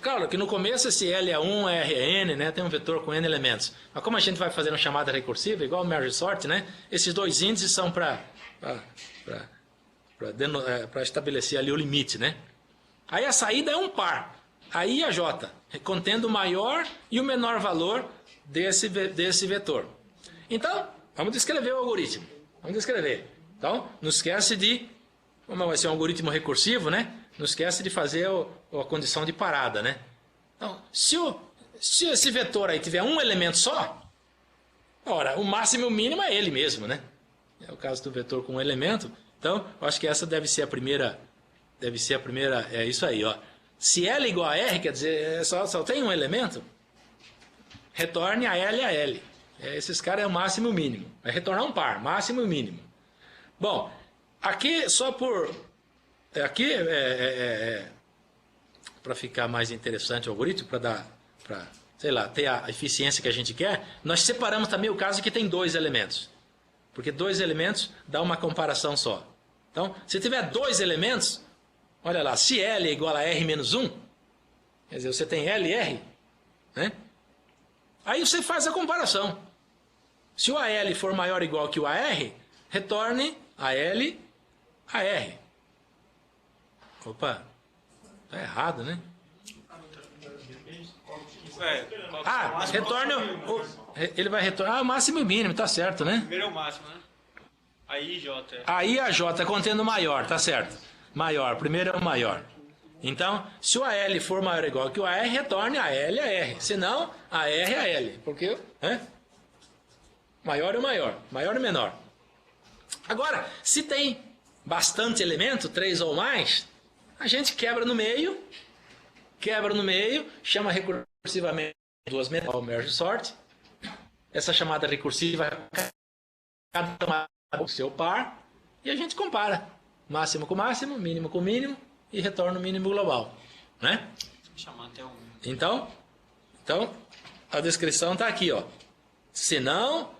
Claro que no começo esse L é 1, R é N, né? Tem um vetor com N elementos. Mas como a gente vai fazer uma chamada recursiva, igual o merge sort, né? Esses dois índices são para estabelecer ali o limite, né? Aí a saída é um par. Aí a J, contendo o maior e o menor valor desse vetor. Então, vamos descrever o algoritmo. Vamos descrever. Então, não esquece de... Como vai ser um algoritmo recursivo, né? Não esquece de fazer a condição de parada, né? Então, se esse vetor aí tiver um elemento só, ora, o máximo e o mínimo é ele mesmo, né? É o caso do vetor com um elemento. Então, eu acho que essa deve ser a primeira... É isso aí, ó. Se L é igual a R, quer dizer, só tem um elemento, retorne a L a L. Esses caras é o máximo e o mínimo. Vai retornar um par, máximo e mínimo. Bom, aqui só por... Aqui para ficar mais interessante o algoritmo, para sei lá, ter a eficiência que a gente quer, nós separamos também o caso que tem 2 elementos. Porque 2 elementos dá uma comparação só. Então, se tiver 2 elementos, olha lá, se L é igual a R menos 1, quer dizer, você tem L e R, né? Aí você faz a comparação. Se o AL for maior ou igual que o AR, retorne AL a R. Opa, tá errado, né? Retorna... Ele vai retornar o máximo e o mínimo, tá certo, né? Primeiro é o máximo, né? Aí J. Aí a J contendo maior, tá certo. Maior, primeiro é o maior. Então, se o AL for maior ou igual que o AR, retorne a L a R. Se não, a R a L. Porque, maior é o maior, maior e menor. Agora, se tem bastante elemento, 3 ou mais, a gente quebra no meio, chama recursivamente 2 menores, merge sort. Essa chamada recursiva, cada uma o seu par, e a gente compara máximo com máximo, mínimo com mínimo, e retorna o mínimo global, né? Chamar até um. Então, a descrição está aqui, ó. Se não,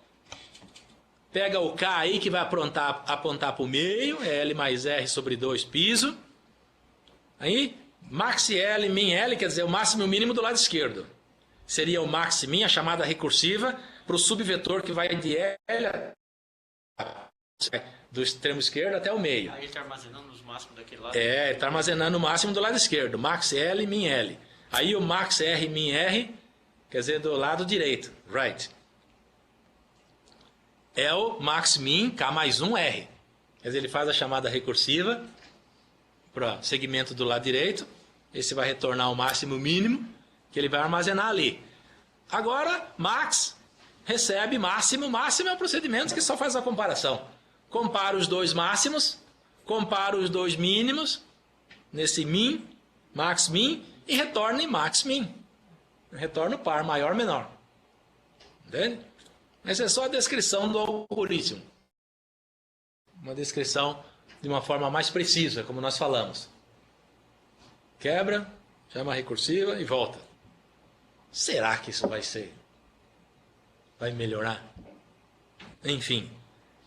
pega o K aí que vai apontar para o meio, é L mais R sobre 2 piso. Aí, max L, min L, quer dizer, o máximo e o mínimo do lado esquerdo. Seria o max min, a chamada recursiva, para o subvetor que vai de L do extremo esquerdo até o meio. Aí ele está armazenando os máximos daquele lado. Ele está armazenando o máximo do lado esquerdo. Max L, min L. Aí o max R, min R, quer dizer, do lado direito. Right. É o max min K mais 1 R. Quer dizer, ele faz a chamada recursiva para segmento do lado direito. Esse vai retornar o máximo mínimo que ele vai armazenar ali. Agora, max recebe máximo. Máximo é um procedimento que só faz a comparação. Compara os dois máximos, compara os dois mínimos, nesse min, max min, e retorna em max min. Retorna o par maior menor. Entende? Essa é só a descrição do algoritmo. Uma descrição de uma forma mais precisa, como nós falamos. Quebra, chama recursiva e volta. Será que isso vai melhorar? Enfim.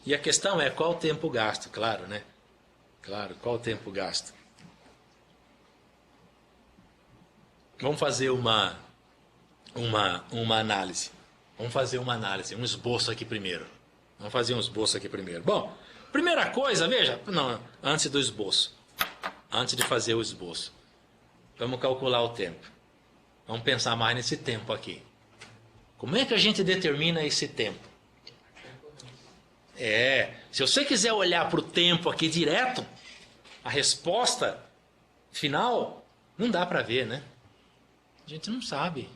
E a questão é qual o tempo gasto, claro, né? Claro, qual o tempo gasto? Vamos fazer uma análise. Vamos fazer uma análise, um esboço aqui primeiro. Vamos fazer um esboço aqui primeiro. Bom, primeira coisa, veja, não, antes do esboço. Antes de fazer o esboço. Vamos calcular o tempo. Vamos pensar mais nesse tempo aqui. Como é que a gente determina esse tempo? Se você quiser olhar para o tempo aqui direto, a resposta final, não dá para ver, né? A gente não sabe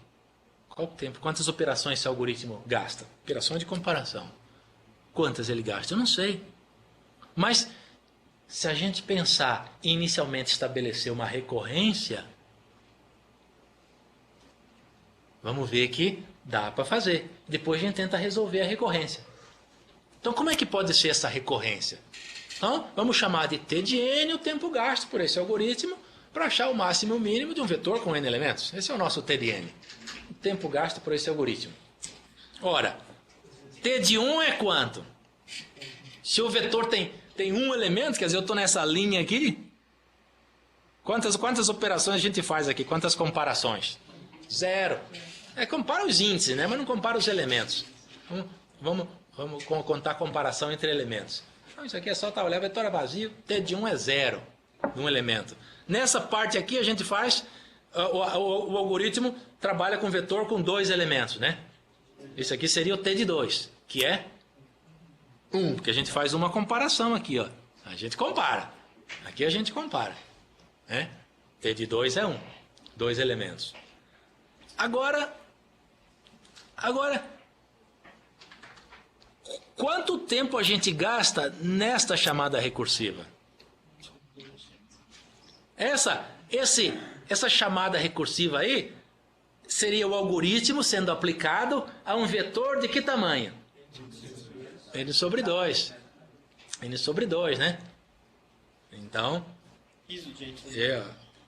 qual o tempo, quantas operações esse algoritmo gasta. Operação de comparação. Quantas ele gasta? Eu não sei. Mas, se a gente pensar em inicialmente estabelecer uma recorrência, vamos ver que dá para fazer. Depois a gente tenta resolver a recorrência. Então, como é que pode ser essa recorrência? Então, vamos chamar de T de N o tempo gasto por esse algoritmo para achar o máximo e o mínimo de um vetor com N elementos. Esse é o nosso T de N. O tempo gasto por esse algoritmo. Ora, T de 1 é quanto? Se o vetor tem um elemento, quer dizer, eu estou nessa linha aqui. Quantas operações a gente faz aqui? Quantas comparações? 0. Compara os índices, né? Mas não compara os elementos. Vamos contar a comparação entre elementos. Então, isso aqui é só tabuleiro, vetor é vazio, T de 1 é 0 de um elemento. Nessa parte aqui a gente faz, o algoritmo trabalha com vetor com 2 elementos, né? Isso aqui seria o T de 2, que é 1, porque a gente faz uma comparação aqui, ó. A gente compara. Aqui a gente compara. Né? T de 2 é 1, 2 elementos. Agora, quanto tempo a gente gasta nesta chamada recursiva? Essa chamada recursiva aí seria o algoritmo sendo aplicado a um vetor de que tamanho? N sobre 2. N sobre 2, né? Então,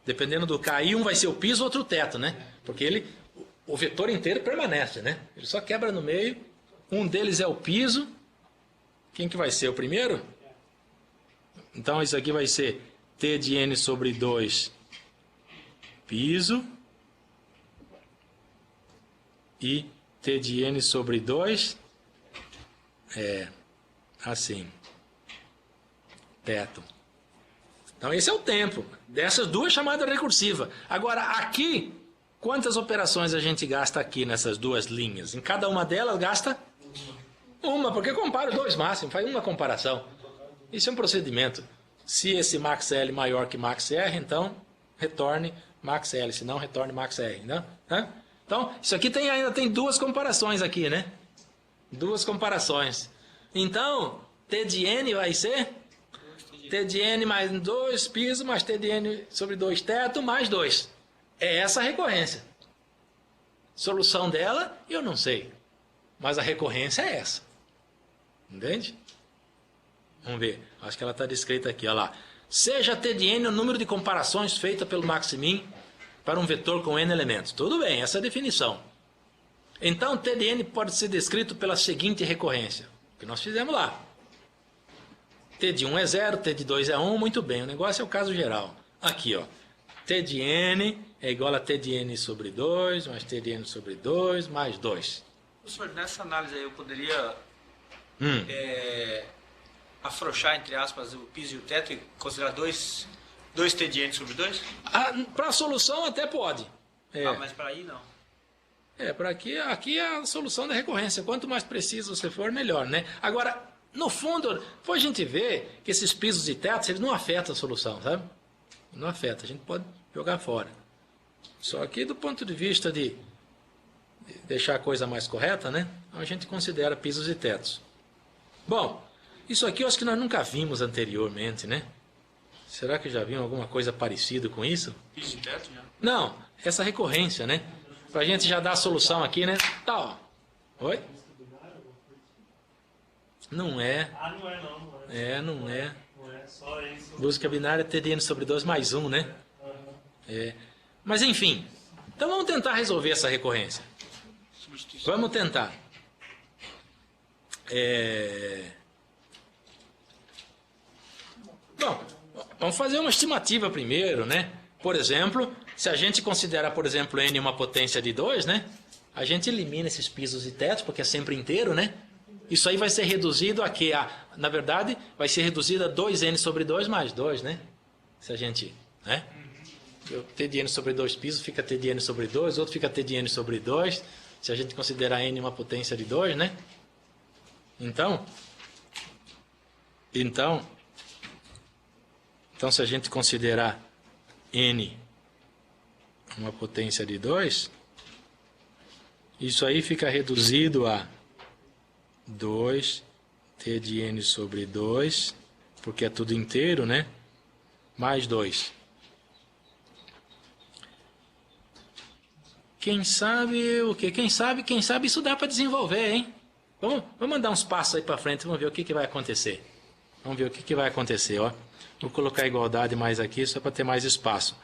dependendo do K, um vai ser o piso, outro o teto, né? Porque o vetor inteiro permanece, né? Ele só quebra no meio. Um deles é o piso. Quem que vai ser o primeiro? Então, isso aqui vai ser T de N sobre 2 piso e T de N sobre 2 assim, teto. Então, esse é o tempo dessas duas chamadas recursivas. Agora, aqui, quantas operações a gente gasta aqui nessas duas linhas? Em cada uma delas, gasta uma, porque compara os dois máximos, faz uma comparação. Isso é um procedimento. Se esse max L maior que max R, então, retorne max L, se não, retorne max R. Não? Então, isso aqui ainda tem duas comparações aqui, né? Duas comparações. Então, T de N vai ser T de N mais 2 piso, mais T de N sobre 2 teto, mais 2. É essa a recorrência. Solução dela, eu não sei. Mas a recorrência é essa. Entende? Vamos ver. Acho que ela está descrita aqui. Olha lá. Seja T de N o número de comparações feita pelo maximin para um vetor com N elementos. Tudo bem, essa é a definição. Então, T de N pode ser descrito pela seguinte recorrência. Que nós fizemos lá. T de 1 é 0, T de 2 é 1, muito bem. O negócio é o caso geral. Aqui, ó. T de N é igual a T de N sobre 2, mais T de N sobre 2, mais 2. Professor, nessa análise aí eu poderia afrouxar, entre aspas, o piso e o teto e considerar 2 T de N sobre 2? Para a solução até pode. Mas para aí não. Para aqui é a solução da recorrência. Quanto mais preciso você for, melhor, né? Agora, no fundo, depois a gente vê que esses pisos e tetos, eles não afetam a solução, sabe? Não afeta, a gente pode jogar fora. Só que do ponto de vista de deixar a coisa mais correta, né? A gente considera pisos e tetos. Bom, isso aqui eu acho que nós nunca vimos anteriormente, né? Será que já vimos alguma coisa parecida com isso? Piso e teto, já? Não, essa recorrência, né? Pra gente já dar a solução aqui, né? Tá, ó. Oi? Não é. Não é não. Não é. Não é só isso. Busca binária T de N sobre 2 mais 1, né? Mas enfim. Então vamos tentar resolver essa recorrência. Vamos tentar. Bom, vamos fazer uma estimativa primeiro, né? Por exemplo, se a gente considerar, por exemplo, N uma potência de 2, né? A gente elimina esses pisos e tetos, porque é sempre inteiro, né? Isso aí vai ser reduzido a quê? Na verdade, vai ser reduzido a 2N sobre 2 mais 2, né? Se a gente... né? O T de N sobre 2 pisos fica T de N sobre 2, outro fica T de N sobre 2, se a gente considerar N uma potência de 2, né? Então, se a gente considerar N uma potência de 2, isso aí fica reduzido a 2 T de N sobre 2, porque é tudo inteiro, né? Mais 2. Quem sabe o quê? Quem sabe isso dá para desenvolver, hein? Vamos mandar uns passos aí para frente, vamos ver o que vai acontecer. Vamos ver o que vai acontecer, ó. Vou colocar a igualdade mais aqui, só para ter mais espaço.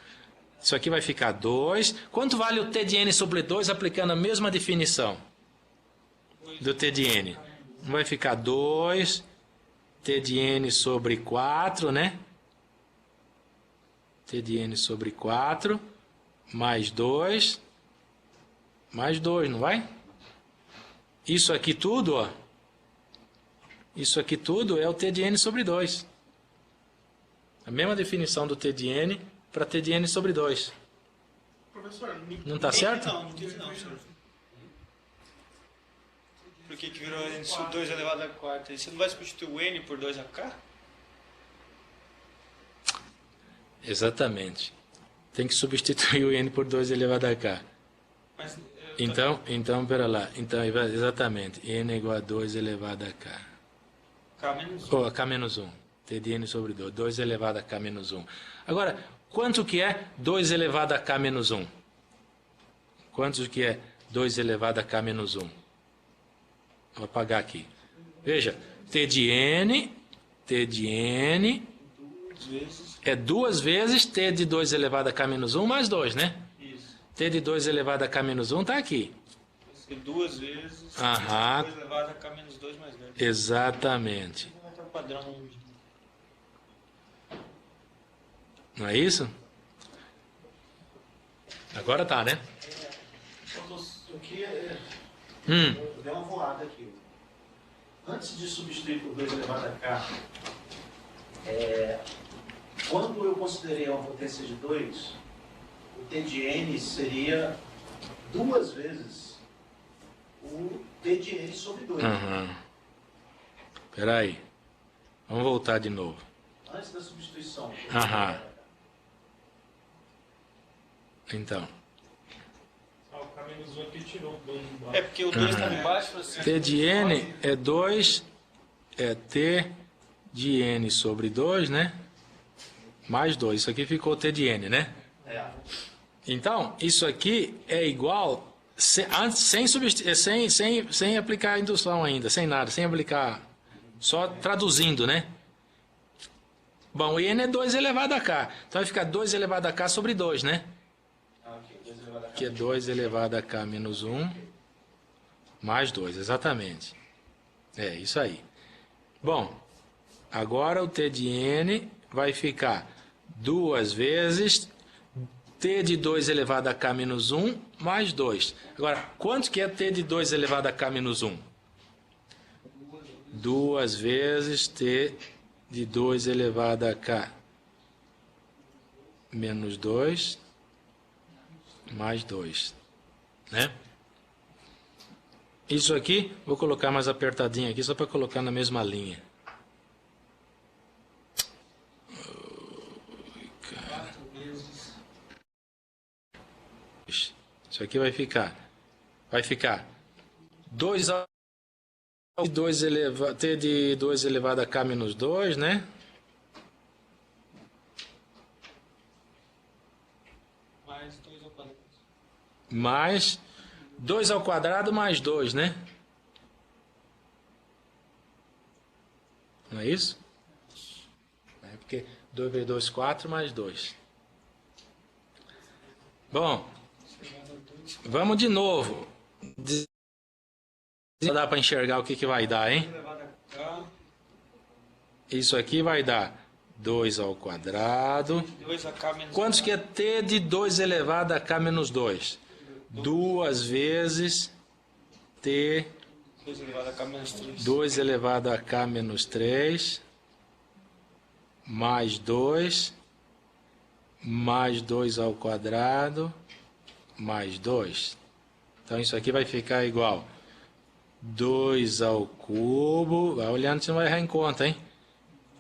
Isso aqui vai ficar 2. Quanto vale o T de N sobre 2 aplicando a mesma definição do T de N? Vai ficar 2 T de N sobre 4, né? T de N sobre 4 mais 2, não vai? Isso aqui tudo, ó. Isso aqui tudo é o T de N sobre 2. A mesma definição do T de N para T de N sobre 2. Professor, não está certo? Não entendi não, senhor. Por que virou N sobre 2 elevado a 4? Você não vai substituir o N por 2AK? Exatamente. Tem que substituir o N por 2 elevado a K. Mas, então, pera lá. Então, exatamente. N é igual a 2 elevado a K. K menos 1. Ou a K menos 1. T de N sobre 2. 2 elevado a K menos 1. Agora, quanto que é 2 elevado a K menos 1? Quanto que é 2 elevado a K menos 1? Vou apagar aqui. Veja, T de N é 2 vezes T de 2 elevado a K menos 1 mais 2, né? Isso. T de 2 elevado a K menos 1 está aqui. Isso é 2 vezes 2 elevado a K menos 2 mais 2. Exatamente. Vai estar o padrão. Não é isso? Agora tá, né? Eu queria... Eu dei uma voada aqui. Antes de substituir por 2 elevado a K, quando eu considerei uma potência de 2, o T de N seria 2 vezes o T de N sobre 2. Espera aí. Vamos voltar de novo. Antes da substituição. Então. O K menos 1 aqui tirou o 2 embaixo. É porque o 2 está embaixo. Assim, T de N é 2, é T de N sobre 2, né? Mais 2. Isso aqui ficou T de N, né? Então, isso aqui é igual, sem aplicar a indução ainda, sem nada, sem aplicar, só traduzindo, né? Bom, o N é 2 elevado a K. Então vai ficar 2 elevado a K sobre 2, né? Que é 2 elevado a K menos 1 mais 2, exatamente. É isso aí. Bom, agora o T de N vai ficar 2 vezes T de 2 elevado a K menos 1 mais 2. Agora, quanto que é T de 2 elevado a K menos 1? 2 vezes t de 2 elevado a k menos 2 mais 2, né? Isso aqui, vou colocar mais apertadinho aqui, só para colocar na mesma linha. Isso aqui vai ficar 2 ao t de 2 elevado a k menos 2, né? Mais 2 ao quadrado. Mais 2 ao quadrado mais 2, né? Não é isso? É porque 2 vezes 2, 4 mais 2. Bom, vamos de novo. Não dá para enxergar o que vai dar, hein? Isso aqui vai dar 2 ao quadrado. 2ak menos Quantos que é t de 2 elevado a k menos 2? 2 vezes t 2 elevado a k menos 3. 2 elevado a k menos 3 mais 2 ao quadrado mais 2. Então isso aqui vai ficar igual 2 ao cubo, vai olhando se não vai errar em conta, hein?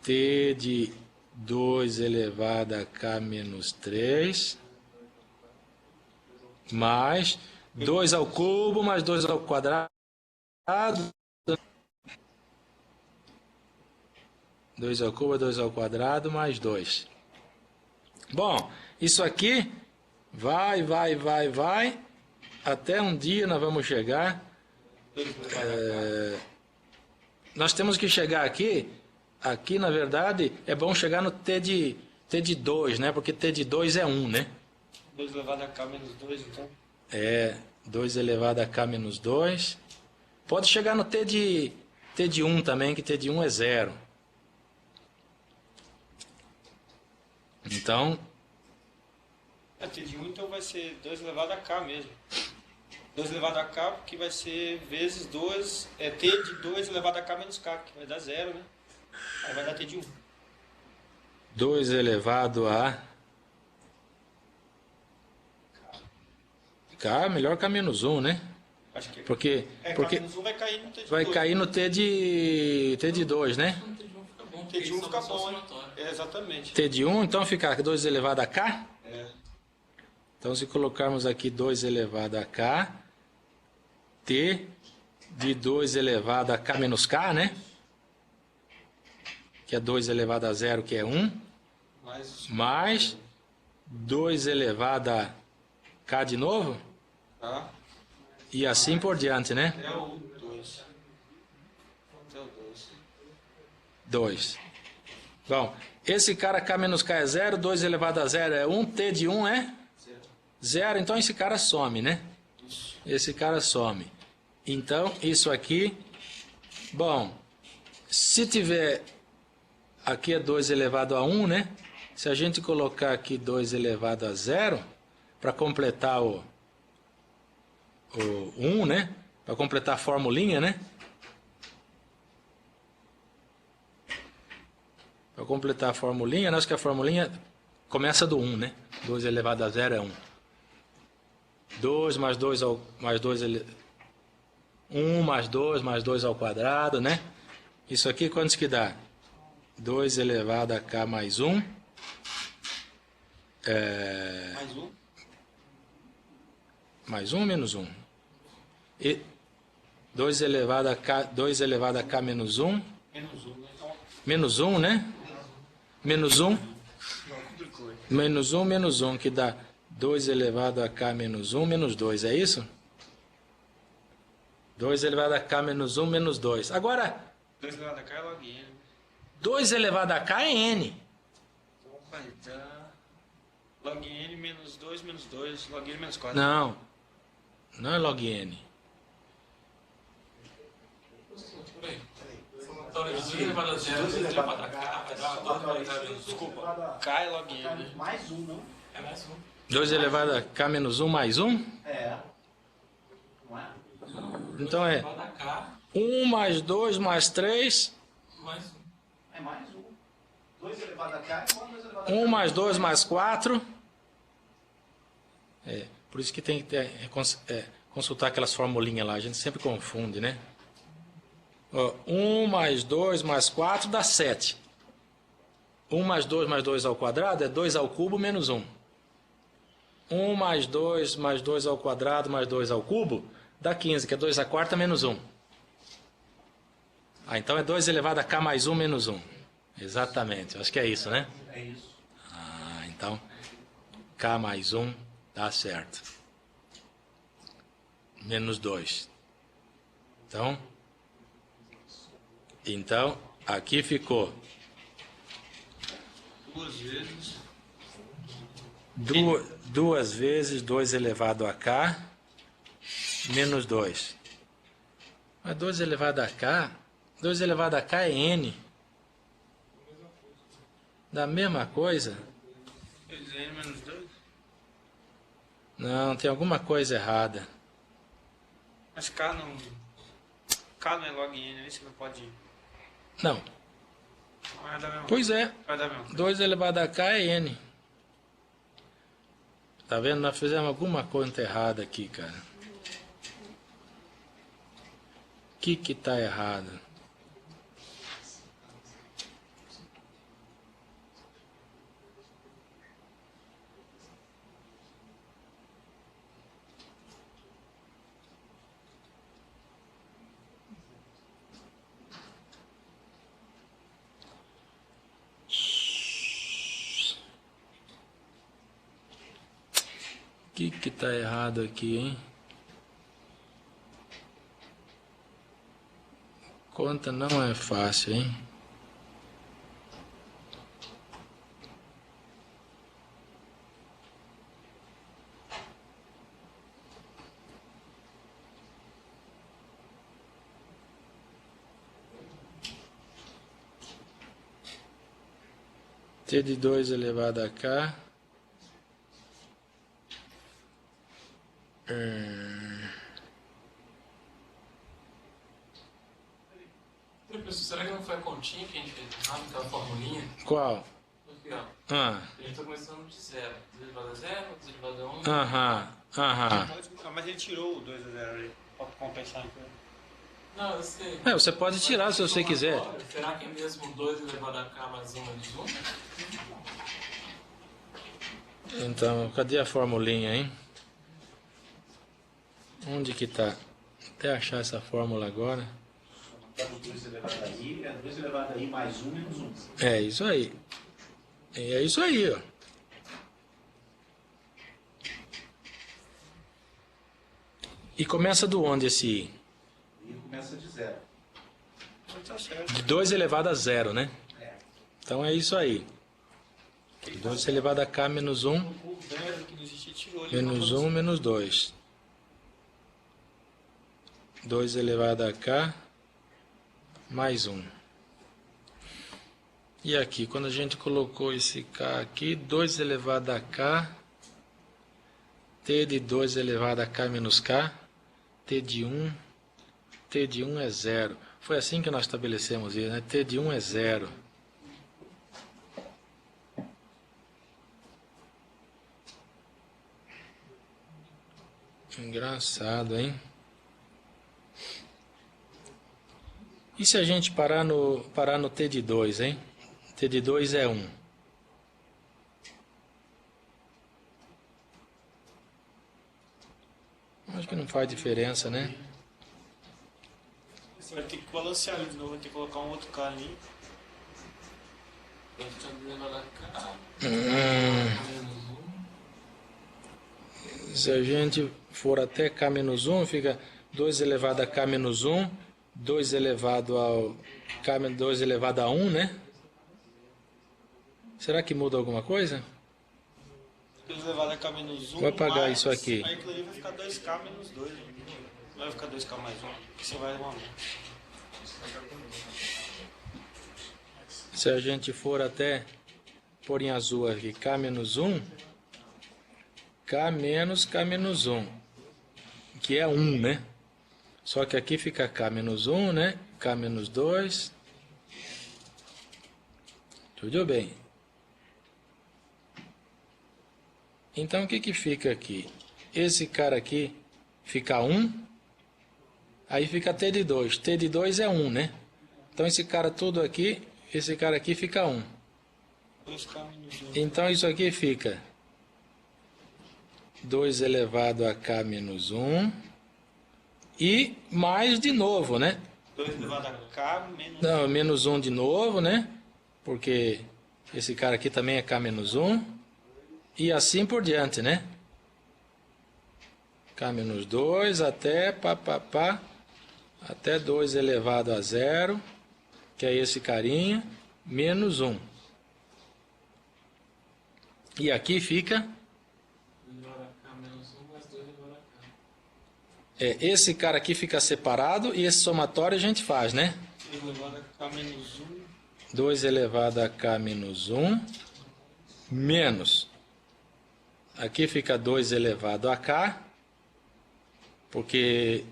T de 2 elevado a k menos 3 mais 2 ao cubo mais 2 ao quadrado. 2 ao cubo, 2 ao quadrado, mais 2. Bom, isso aqui vai, até um dia nós vamos chegar. Nós temos que chegar aqui, na verdade, é bom chegar no t de 2, né? Porque t de 2 é 1, né? 2 elevado a k menos 2, então. 2 elevado a k menos 2. Pode chegar no t de 1 também, que t de 1 é 0. Então... t de 1 então vai ser 2 elevado a k mesmo. 2 elevado a k, que vai ser vezes 2, t de 2 elevado a k menos k, que vai dar 0, né? Aí vai dar t de 1. 2 elevado a... K, melhor k menos 1, né? Acho que porque k menos 1 vai cair no t de 2. Vai cair no t de 2, né? T de 1 fica bom, hein? Exatamente. T de 1, então fica 2 elevado a k? Então se colocarmos aqui 2 elevado a k, t de 2 elevado a k menos k, né? Que é 2 elevado a 0, que é 1. Mais 2 elevado a k de novo. E assim por diante, né? Até o 2. Até o 2. 2. Bom, esse cara k menos k é 0, 2 elevado a 0 é 1, t de 1 é 0, então esse cara some, né? Esse cara some. Então, isso aqui, bom, se tiver, aqui é 2 elevado a 1, né? Se a gente colocar aqui 2 elevado a 0, para completar o 1, né? Para completar a formulinha, né? Para completar a formulinha, nós que a formulinha começa do 1, né? 2 elevado a 0 é 1. 2 mais 2 ao 1 mais 2 ao quadrado, né? Isso aqui quantos que dá? 2 elevado a k mais 1. Mais 1? Mais 1 ou menos 1? E 2 elevado a k menos 1. Menos 1, né? Menos 1, né? Menos 1. Menos 1, que dá 2 elevado a k menos 1 menos 2, é isso? 2 elevado a k menos 1 menos 2. Agora, 2 elevado a k é log n. 2 elevado a k é n. Então vai dar log n menos 2 menos 2, log n menos 4. Não, não é log n. Então, 2 elevado a 0, 2 elevado a k, vai dar 2 elevado a k menos... Desculpa, k é log n. Mais 1, não? É mais 1. 2 elevado a k menos 1 mais 1? É. Não é? Então é... 2 elevado a k 1 mais 2 mais 3. Mais É mais 1. 2 elevado a K é igual a 2 elevado a K. 1 mais 2 mais 4. Por isso que tem que consultar aquelas formulinhas lá. A gente sempre confunde, né? 1 mais 2 mais 4 dá 7. 1 mais 2 ao quadrado é 2 ao cubo menos 1. 1 mais 2 ao quadrado mais 2 ao cubo dá 15, que é 2 à quarta menos 1. Então é 2 elevado a K mais 1 menos 1. Exatamente, acho que é isso, né? É isso. Então, K mais 1 dá certo. Menos 2. Então, aqui ficou 2 vezes 2 elevado a K menos 2. Mas 2 elevado a K, 2 elevado a K é N. Da mesma coisa? N menos 2? Não, tem alguma coisa errada. Mas K não é log N, aí você não pode ir. Não. Vai dar mesmo. Pois é. Vai dar mesmo. 2 elevado a K é N. Tá vendo? Nós fizemos alguma conta errada aqui, cara. O que tá errado? O que tá errado aqui, hein? Conta não é fácil, hein? T de 2 elevado a K. Será que não foi a continha que a gente fez errado, aquela formulinha? Qual? Aqui, ó. Ah. A gente está começando de 0. 2 elevado a 0, 2 elevado a 1. Mas ele tirou o 2 a 0 ali, pra compensar. Não, eu sei. Você pode tirar se você quiser. Agora, será que é mesmo 2 elevado a K mais 1 menos 1? Então, cadê a formulinha, hein? Onde que tá? Até achar essa fórmula agora. 2 elevado a I é 2 elevado a I mais 1 menos 1. É isso aí. É isso aí, ó. E começa do onde esse I? I começa de 0. Tá certo. De 2 elevado a 0, né? É. Então é isso aí. 2 elevado a K menos 1. O 0 que não existia, tirou ali. Menos 1 menos 2. 2 elevado a K mais 1. E aqui, quando a gente colocou esse K aqui, 2 elevado a K, T de 2 elevado a K menos K, T de 1 é 0. Foi assim que nós estabelecemos isso, né? T de 1 é 0. Engraçado, hein? E se a gente parar no T de 2, hein? T de 2 é 1. Acho que não faz diferença, né? Você vai ter que balancear ali de novo, vai ter que colocar um outro K ali. 2 elevado a K menos 1. Se a gente for até K menos 1, fica 2 elevado a K menos 1, 2 elevado ao K, 2 elevado a 1, né? Será que muda alguma coisa? 2 elevado a K menos 1. Vou apagar mais, isso aqui. Aí aquilo ali vai ficar 2K menos 2. Não vai ficar 2K mais 1. Que você vai arrumar. Se a gente for até pôr em azul aqui, K menos 1, K menos 1, que é 1, né? Só que aqui fica K menos 1, né? K menos 2. Tudo bem. Então, o que fica aqui? Esse cara aqui fica 1. Aí fica T de 2. T de 2 é 1, né? Então, esse cara todo aqui, esse cara aqui fica 1. Então, isso aqui fica 2 elevado a K menos 1. E mais de novo, né? 2 elevado a K menos 1. Não, menos 1 de novo, né? Porque esse cara aqui também é K menos 1. E assim por diante, né? K menos 2 até até 2 elevado a 0, que é esse carinha, menos 1. E aqui fica... esse cara aqui fica separado e esse somatório a gente faz, né? 2 elevado a K menos 1. 2 elevado a K menos 1, menos... Aqui fica 2 elevado a K, porque...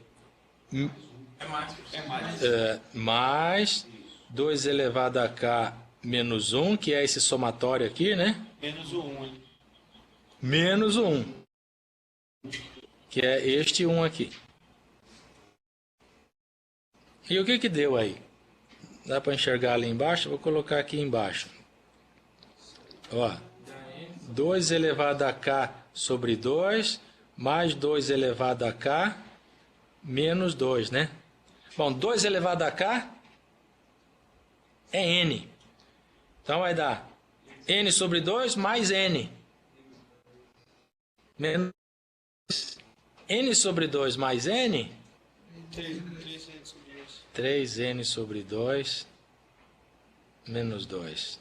mais 2 elevado a K menos 1, que é esse somatório aqui, né? Menos o 1, hein? Menos o 1, que é este 1 aqui. E o que deu aí? Dá para enxergar ali embaixo? Vou colocar aqui embaixo. Ó, 2 elevado a K sobre 2, mais 2 elevado a K, menos 2, né? Bom, 2 elevado a K é N. Então vai dar N sobre 2 mais N. Menos N sobre 2 mais N. 3N sobre 2 menos 2.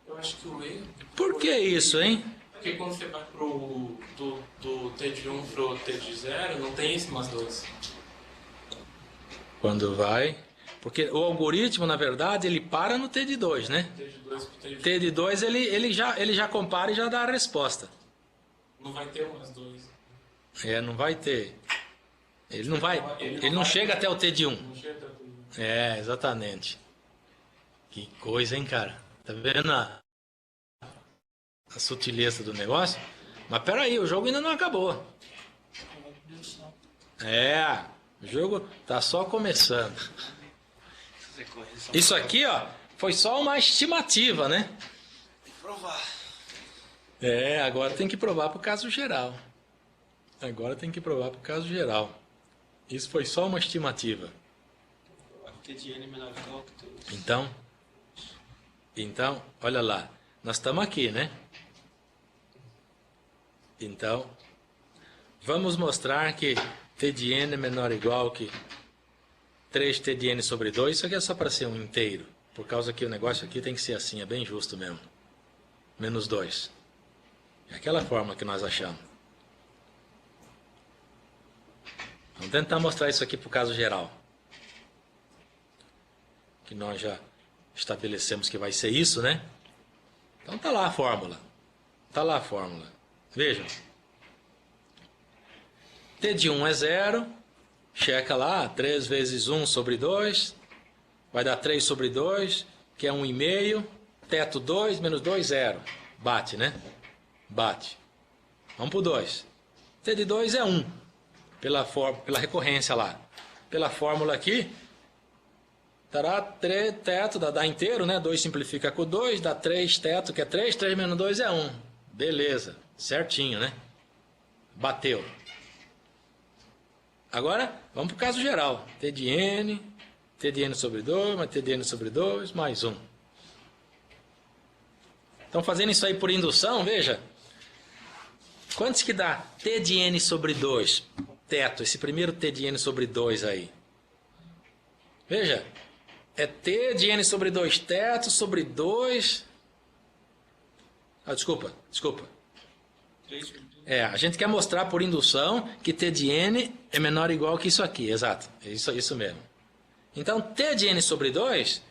Eu acho que o erro... Por que isso, hein? Porque quando você vai do T de 1 pro T de 0, não tem esse mais 2. Quando vai... Porque o algoritmo, na verdade, ele para no T de 2, né? T de 2 pro T de 0. T de 2 ele já compara e já dá a resposta. Não vai ter um mais 2. Não vai ter. Ele não chega até o T de 1. Não chega até o T de 1. Exatamente. Que coisa, hein, cara? Tá vendo a sutileza do negócio? Mas peraí, o jogo ainda não acabou. O jogo tá só começando. Isso aqui, ó, foi só uma estimativa, né? Tem que provar. Agora tem que provar pro caso geral. Isso foi só uma estimativa. T de N menor que o T. Então, olha lá. Nós estamos aqui, né? Então, vamos mostrar que T de N é menor ou igual que 3T de N sobre 2. Isso aqui é só para ser um inteiro. Por causa que o negócio aqui tem que ser assim, é bem justo mesmo. Menos 2. É aquela forma que nós achamos. Vamos tentar mostrar isso aqui para o caso geral. Que nós já estabelecemos que vai ser isso, né? Então tá lá a fórmula. Vejam. T de 1 é 0. Checa lá. 3 vezes 1 sobre 2. Vai dar 3 sobre 2, que é 1,5. Teto 2, menos 2, 0. Bate, né? Bate. Vamos para o 2. T de 2 é 1. Pela recorrência lá. Pela fórmula aqui, dará 3 teto, dá inteiro, né? 2 simplifica com 2, dá 3 teto, que é 3. 3 menos 2 é 1. Beleza. Certinho, né? Bateu. Agora, vamos para o caso geral. T de N sobre 2, mais T de N sobre 2, mais 1. Então, fazendo isso aí por indução, veja. Quantos que dá T de N sobre 2? Teto, esse primeiro T de N sobre 2 aí. Veja, é T de N sobre 2 teto sobre 2... Desculpa. A gente quer mostrar por indução que T de N é menor ou igual que isso aqui, exato. É isso mesmo. Então, T de N sobre 2,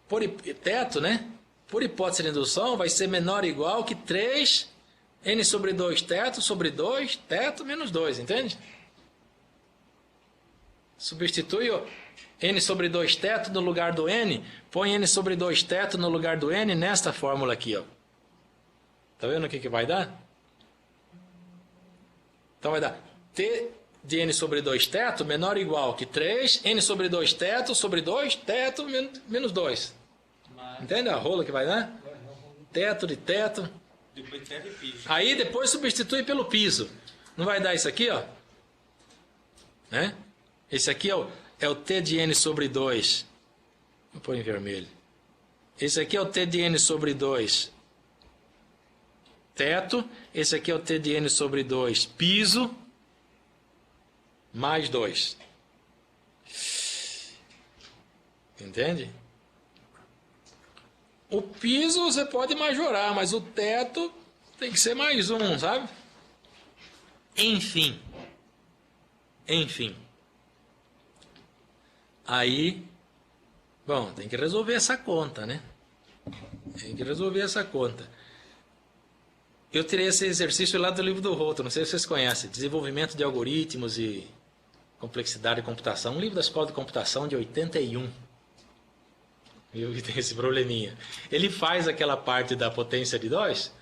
por teto, né? Por hipótese de indução, vai ser menor ou igual que 3 n sobre 2 teto sobre 2 teto menos 2, entende? Substitui o n sobre 2 teto no lugar do n, põe n sobre 2 teto no lugar do n nesta fórmula aqui, ó. Tá vendo o que vai dar? Então vai dar t de n sobre 2 teto menor ou igual que 3 n sobre 2 teto sobre 2 teto menos 2. Entende a rola que vai dar? Teto de teto. Depois teto e piso. Aí depois substitui pelo piso. Não vai dar isso aqui, ó? Né? Esse aqui é o t de n sobre 2. Vou pôr em vermelho. Esse aqui é o t de n sobre 2 teto. Esse aqui é o t de n sobre 2 piso. Mais 2. Entende? O piso você pode majorar, mas o teto tem que ser mais 1, sabe? Enfim. Aí, bom, tem que resolver essa conta, né? Tem que resolver essa conta. Eu tirei esse exercício lá do livro do Houghton, não sei se vocês conhecem, Desenvolvimento de Algoritmos e Complexidade de Computação, um livro da Escola de Computação de 81. Viu que tem esse probleminha. Ele faz aquela parte da potência de 2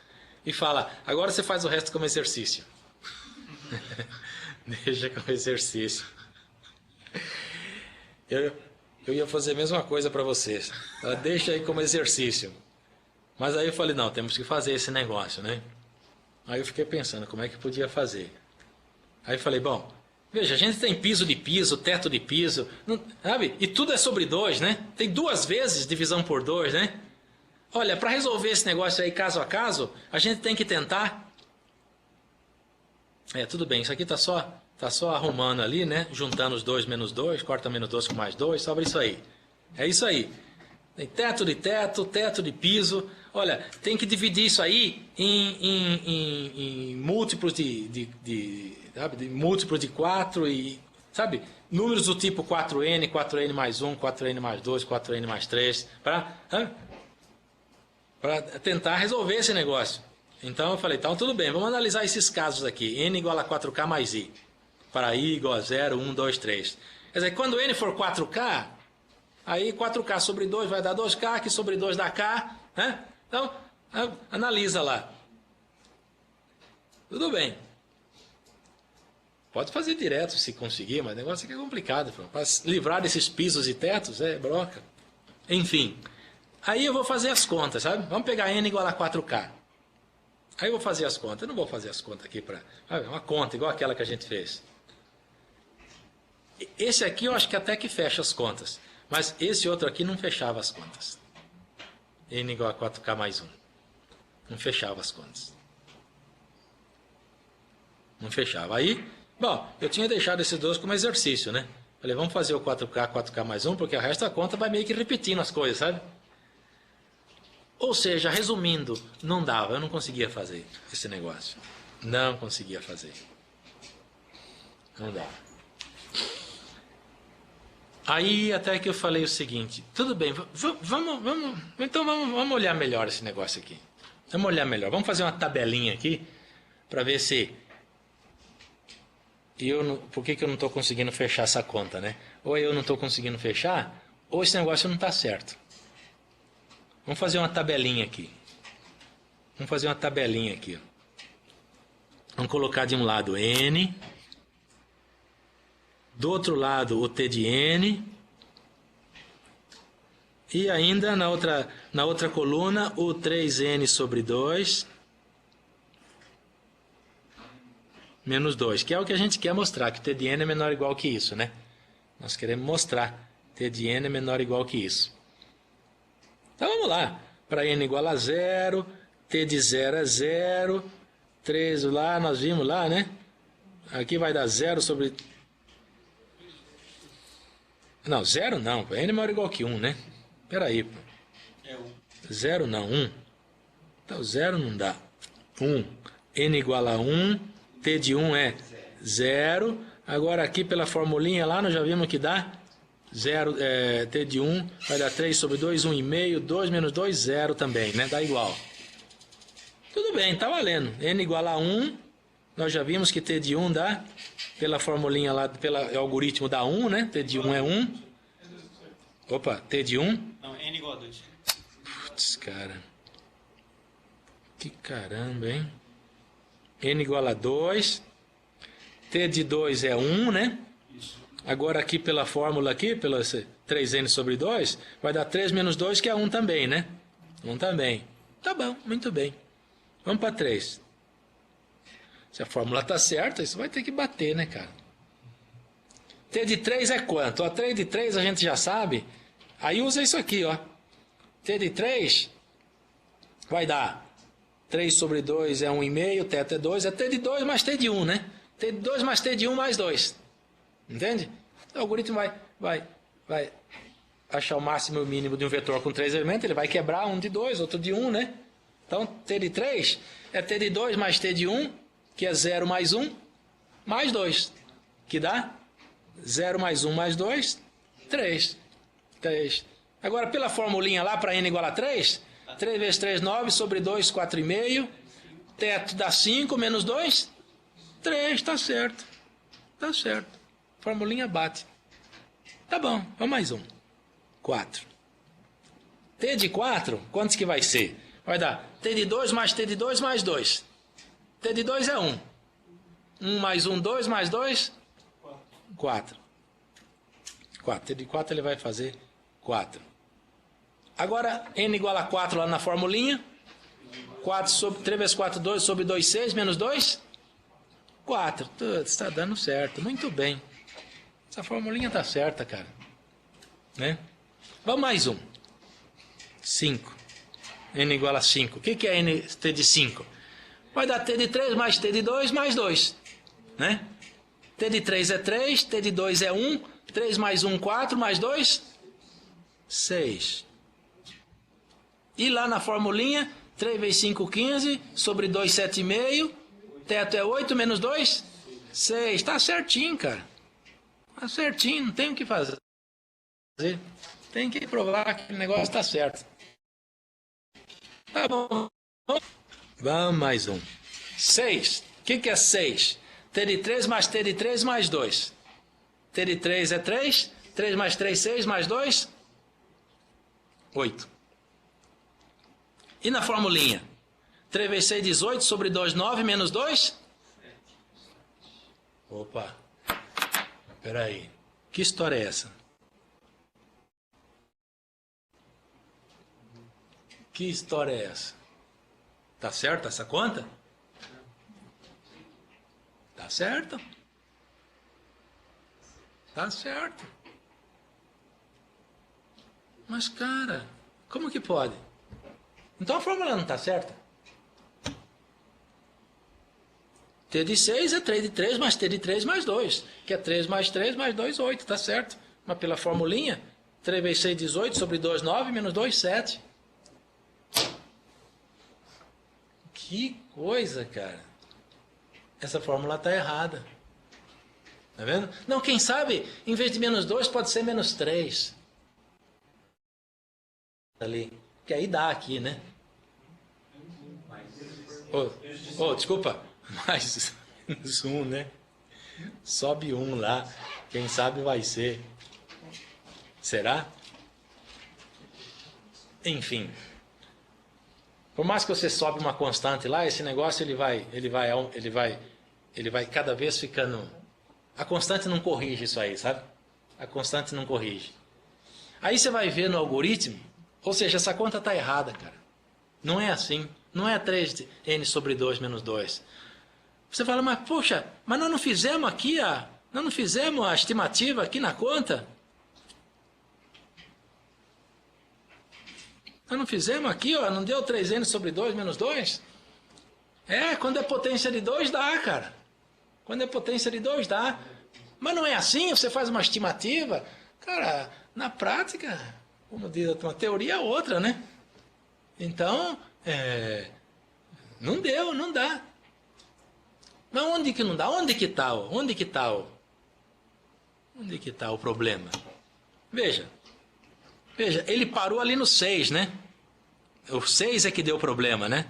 e fala, agora você faz o resto como exercício. Deixa como exercício. Eu ia fazer a mesma coisa para vocês. Deixa aí como exercício. Mas aí eu falei, não, temos que fazer esse negócio, né? Aí eu fiquei pensando, como é que podia fazer? Aí eu falei, bom, veja, a gente tem piso de piso, teto de piso, não, sabe? E tudo é sobre 2, né? Tem 2 vezes divisão por 2, né? Olha, para resolver esse negócio aí caso a caso, a gente tem que tentar... tudo bem, isso aqui tá só arrumando ali, né? Juntando os 2 menos 2, corta menos 2 com mais 2, sobra isso aí. É isso aí. Tem teto de teto, teto de piso. Olha, tem que dividir isso aí em múltiplos sabe, de múltiplos de 4 e, sabe, números do tipo 4n, 4n mais 1, 4n mais 2, 4n mais 3, para tentar resolver esse negócio. Então eu falei, então tudo bem, vamos analisar esses casos aqui. N igual a 4k mais i. Para i igual a 0, 1, 2, 3. Quer dizer, quando n for 4k, aí 4k sobre 2 vai dar 2k, que sobre 2 dá k, né? Então, analisa lá. Tudo bem. Pode fazer direto se conseguir, mas o negócio aqui é complicado. Para livrar desses pisos e tetos, é broca. Enfim. Aí eu vou fazer as contas, sabe? Vamos pegar n igual a 4k. Aí eu vou fazer as contas. Eu não vou fazer as contas aqui para... uma conta igual aquela que a gente fez. Esse aqui eu acho que até que fecha as contas. Mas esse outro aqui não fechava as contas. N igual a 4k mais 1. Não fechava as contas. Não fechava. Aí, bom, eu tinha deixado esses dois como exercício, né? Falei, vamos fazer o 4k mais 1, porque o resto da conta vai meio que repetindo as coisas, sabe? Ou seja, resumindo, não dava, eu não conseguia fazer esse negócio. Não conseguia fazer. Não dava. Aí até que eu falei o seguinte, tudo bem, vamos olhar melhor esse negócio aqui. Vamos olhar melhor, vamos fazer uma tabelinha aqui, para ver se... por que eu não estou conseguindo fechar essa conta, né? Ou eu não estou conseguindo fechar, ou esse negócio não está certo. Vamos fazer uma tabelinha aqui. Vamos fazer uma tabelinha aqui. Vamos colocar de um lado n... Do outro lado, o t de n. E ainda na outra coluna, o 3n sobre 2. Menos 2. Que é o que a gente quer mostrar, que t de n é menor ou igual que isso, né? Nós queremos mostrar t de n é menor ou igual que isso. Então vamos lá. Para n igual a 0, t de 0 é 0. 3 lá, nós vimos lá, né? Aqui vai dar 0 sobre... Não, 0 não, n é maior ou igual que 1, né? Espera aí, pô. É 1. 0 não, 1. Então 0 não dá. 1. N igual a 1, t de 1 é 0. Agora aqui pela formulinha lá, nós já vimos que dá 0, t de 1 vai dar 3 sobre 2, 1,5, 2 menos 2, 0 também, né? Dá igual. Tudo bem, está valendo. N igual a 1. Nós já vimos que T de 1 dá, pela formulinha lá, pelo algoritmo dá 1, né? T de 1 é 1. Opa, T de 1. Não, N igual a 2. Putz, cara. Que caramba, hein? N igual a 2. T de 2 é 1, né? Agora aqui pela fórmula aqui, pela 3n sobre 2, vai dar 3 menos 2, que é 1 também, né? 1 também. Tá bom, muito bem. Vamos para 3. Se a fórmula está certa, isso vai ter que bater, né, cara? T de 3 é quanto? Ó, T de 3 a gente já sabe. Aí usa isso aqui, ó. T de 3 vai dar 3 sobre 2 é 1,5, θ é 2, é T de 2 mais T de 1, né? T de 2 mais T de 1 mais 2. Entende? O algoritmo vai achar o máximo e o mínimo de um vetor com 3 elementos, ele vai quebrar um de 2, outro de 1, né? Então, T de 3 é T de 2 mais T de 1, que é 0 mais 1, mais 2, que dá 0 mais 1 mais 2, 3. 3. Agora, pela formulinha lá, para n igual a 3, 3 vezes 3, 9, sobre 2, 4,5, teto dá 5, menos 2, 3, tá certo. Tá certo. Formulinha bate. Tá bom, vamos mais um. 4. T de 4, quantos que vai ser? Vai dar T de 2 mais T de 2 mais 2. T de 2 é 1. 1 mais 1, 2 mais 2, 4. 4. T de 4 ele vai fazer 4. Agora, n igual a 4 lá na formulinha. 4 sobre 3 vezes 4, 2 sobre 2, 6, menos 2, 4. Tudo está dando certo. Muito bem. Essa formulinha está certa, cara. Né? Vamos mais um. 5. N igual a 5. O que é n t de 5? Vai dar t de 3 mais t de 2 mais 2. Né? T de 3 é 3, t de 2 é 1, 3 mais 1, 4, mais 2, 6. E lá na formulinha, 3 vezes 5, 15, sobre 2, 7,5, teto é 8, menos 2, 6. Está certinho, cara. Está certinho, não tem o que fazer. Tem que provar que o negócio está certo. Tá bom. Vamos mais um. 6. O que é 6? T de 3 mais T de 3 mais 2. T de 3 é 3. 3 mais 3, 6 mais 2, 8. E na formulinha? 3 vezes 6, 18, sobre 2, 9, menos 2? Opa. Espera aí. Que história é essa? Que história é essa? Tá certa essa conta? Tá certo? Tá certo. Mas, cara, como que pode? Então a fórmula não está certa. T de 6 é 3 de 3 mais T de 3 mais 2. Que é 3 mais 3 mais 2, 8. Está certo. Mas pela formulinha, 3 vezes 6, 18. Sobre 2, 9. Menos 2, 7. Que coisa, cara. Essa fórmula está errada. Tá vendo? Não, quem sabe, em vez de menos 2, pode ser menos 3. Ali. Que aí dá aqui, né? Desculpa. Mais menos 1, né? Sobe 1 lá. Quem sabe vai ser. Será? Enfim. Por mais que você sobe uma constante lá, esse negócio ele vai cada vez ficando. A constante não corrige isso aí, sabe? A constante não corrige. Aí você vai ver no algoritmo, ou seja, essa conta está errada, cara. Não é assim. Não é 3n sobre 2 menos 2. Você fala, mas poxa, mas nós não fizemos aqui nós não fizemos a estimativa aqui na conta? Nós não fizemos aqui, ó, não deu 3n sobre 2 menos 2? É, quando é potência de 2 dá, cara. Quando é potência de 2 dá. Mas não é assim, você faz uma estimativa. Cara, na prática, como diz uma teoria é outra, né? Então, não deu, não dá. Mas onde que não dá? Onde que está o problema? Veja, ele parou ali no 6, né? O 6 é que deu problema, né?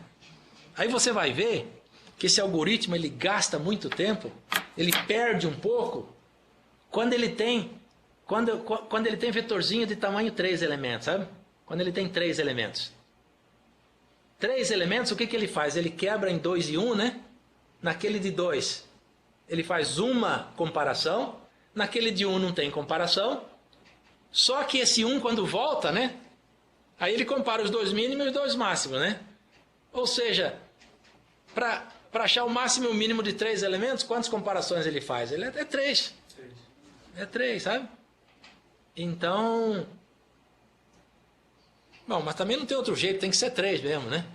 Aí você vai ver que esse algoritmo ele gasta muito tempo, ele perde um pouco, quando ele tem vetorzinho de tamanho 3 elementos, sabe? Quando ele tem 3 elementos. 3 elementos, o que ele faz? Ele quebra em 2 e 1, né? Naquele de 2, ele faz uma comparação. Naquele de 1 não tem comparação. Só que esse 1, quando volta, né? Aí ele compara os 2 mínimos e os 2 máximos, né? Ou seja, para achar o máximo e o mínimo de 3 elementos, quantas comparações ele faz? Ele é 3. É 3, sabe? Então... Bom, mas também não tem outro jeito, tem que ser 3 mesmo, né?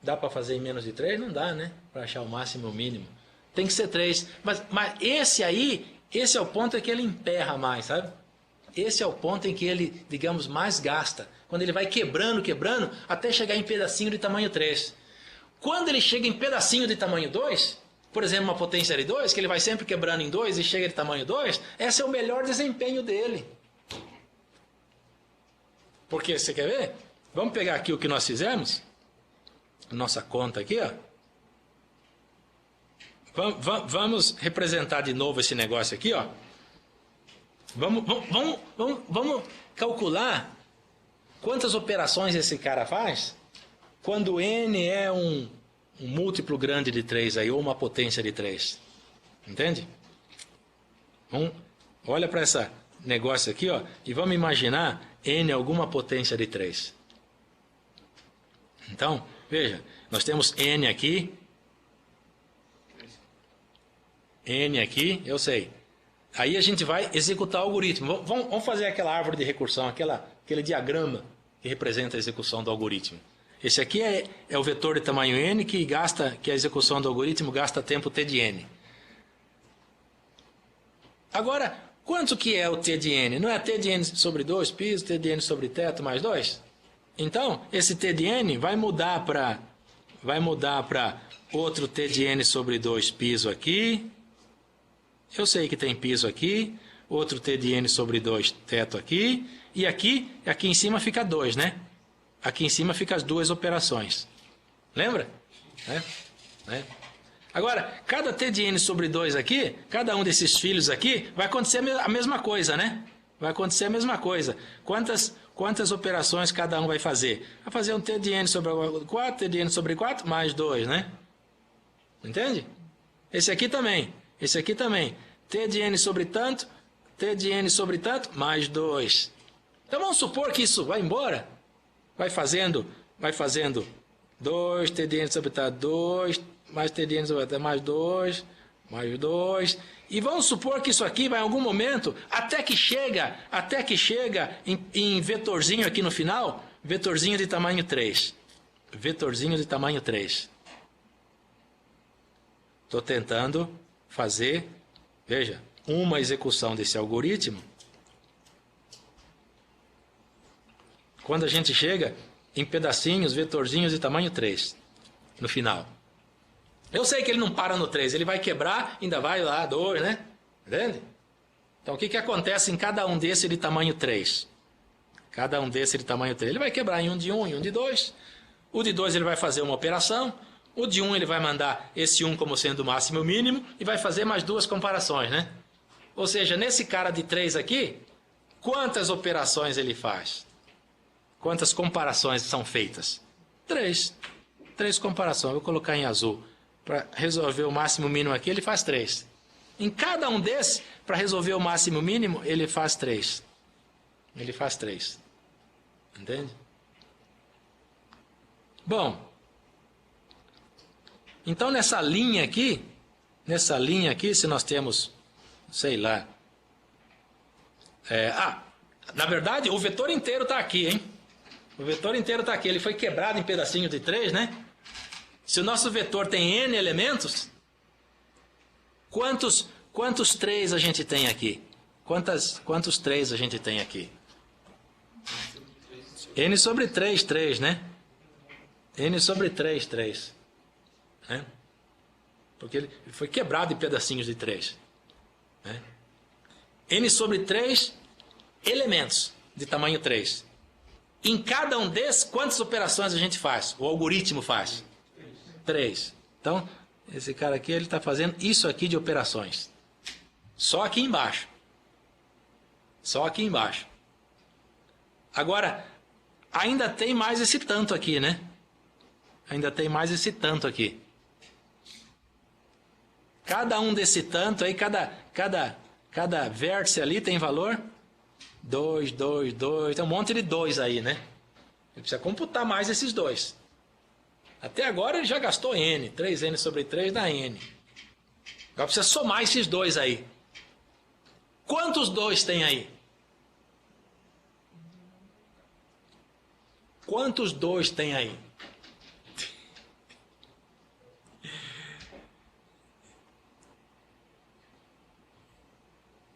Dá para fazer em menos de 3? Não dá, né? Para achar o máximo e o mínimo. Tem que ser 3. Mas esse é o ponto em que ele emperra mais, sabe? Esse é o ponto em que ele, digamos, mais gasta. Quando ele vai quebrando, até chegar em pedacinho de tamanho 3. Quando ele chega em pedacinho de tamanho 2, por exemplo, uma potência de 2, que ele vai sempre quebrando em 2 e chega de tamanho 2, esse é o melhor desempenho dele. Porque, você quer ver? Vamos pegar aqui o que nós fizemos. Nossa conta aqui, ó. Vamos representar de novo esse negócio aqui, ó. Vamos calcular quantas operações esse cara faz quando n é um múltiplo grande de 3 aí, ou uma potência de 3. Entende? Olha para esse negócio aqui, ó, e vamos imaginar n alguma potência de 3. Então, veja, nós temos n aqui, eu sei. Aí a gente vai executar o algoritmo. Vamos fazer aquela árvore de recursão, aquele diagrama que representa a execução do algoritmo. Esse aqui é o vetor de tamanho n que a execução do algoritmo gasta tempo t de n. Agora, quanto que é o t de n? Não é t de n sobre 2 piso, t de n sobre teto mais 2? Então, esse t de n vai mudar para outro t de n sobre 2 piso aqui. Eu sei que tem piso aqui, outro t de n sobre 2 teto aqui, e aqui em cima fica 2, né? Aqui em cima fica as duas operações. Lembra? Agora, cada t de n sobre 2 aqui, cada um desses filhos aqui, vai acontecer a mesma coisa, né? Vai acontecer a mesma coisa. Quantas operações cada um vai fazer? Vai fazer um t de n sobre 4, t de n sobre 4, mais 2, né? Entende? Esse aqui também. T de n sobre tanto, t de n sobre tanto, mais 2. Então vamos supor que isso vai embora. Vai fazendo 2, t de n sobre tanto, 2, mais t de n sobre tanto, mais 2, mais 2. E vamos supor que isso aqui vai em algum momento, até que chega em vetorzinho aqui no final, vetorzinho de tamanho 3. Vetorzinho de tamanho 3. Estou tentando fazer, veja, uma execução desse algoritmo. Quando a gente chega em pedacinhos, vetorzinhos de tamanho 3, no final. Eu sei que ele não para no 3, ele vai quebrar, ainda vai lá, 2, né? Entende? Então, o que acontece em cada um desse de tamanho 3? Cada um desse de tamanho 3. Ele vai quebrar em um de 1 e um de 2. O de 2 ele vai fazer uma operação. O de 1 ele vai mandar esse 1 como sendo o máximo e o mínimo e vai fazer mais duas comparações, né? Ou seja, nesse cara de 3 aqui, quantas operações ele faz? Quantas comparações são feitas? 3. 3 comparações. Vou colocar em azul. Para resolver o máximo e o mínimo aqui, ele faz 3. Em cada um desses, para resolver o máximo e o mínimo, ele faz 3. Ele faz 3. Entende? Bom, então nessa linha aqui, se nós temos, sei lá, na verdade, o vetor inteiro está aqui, hein? O vetor inteiro está aqui, ele foi quebrado em pedacinhos de 3, né? Se o nosso vetor tem n elementos, quantos 3 a gente tem aqui? Quantos 3 a gente tem aqui? N sobre 3, 3, né? N sobre 3, 3. Né? Porque ele foi quebrado em pedacinhos de 3. Né? N sobre 3 elementos de tamanho 3. Em cada um desses, quantas operações a gente faz? O algoritmo faz? 3. Então, esse cara aqui, ele está fazendo isso aqui de operações. Só aqui embaixo. Só aqui embaixo. Agora, ainda tem mais esse tanto aqui, né? Ainda tem mais esse tanto aqui. Cada um desse tanto aí, cada vértice ali tem valor 2, 2, 2. Tem um monte de 2 aí, né? Ele precisa computar mais esses 2. Até agora ele já gastou N. 3N sobre 3 dá N. Agora precisa somar esses 2 aí. Quantos 2 tem aí? Quantos 2 tem aí?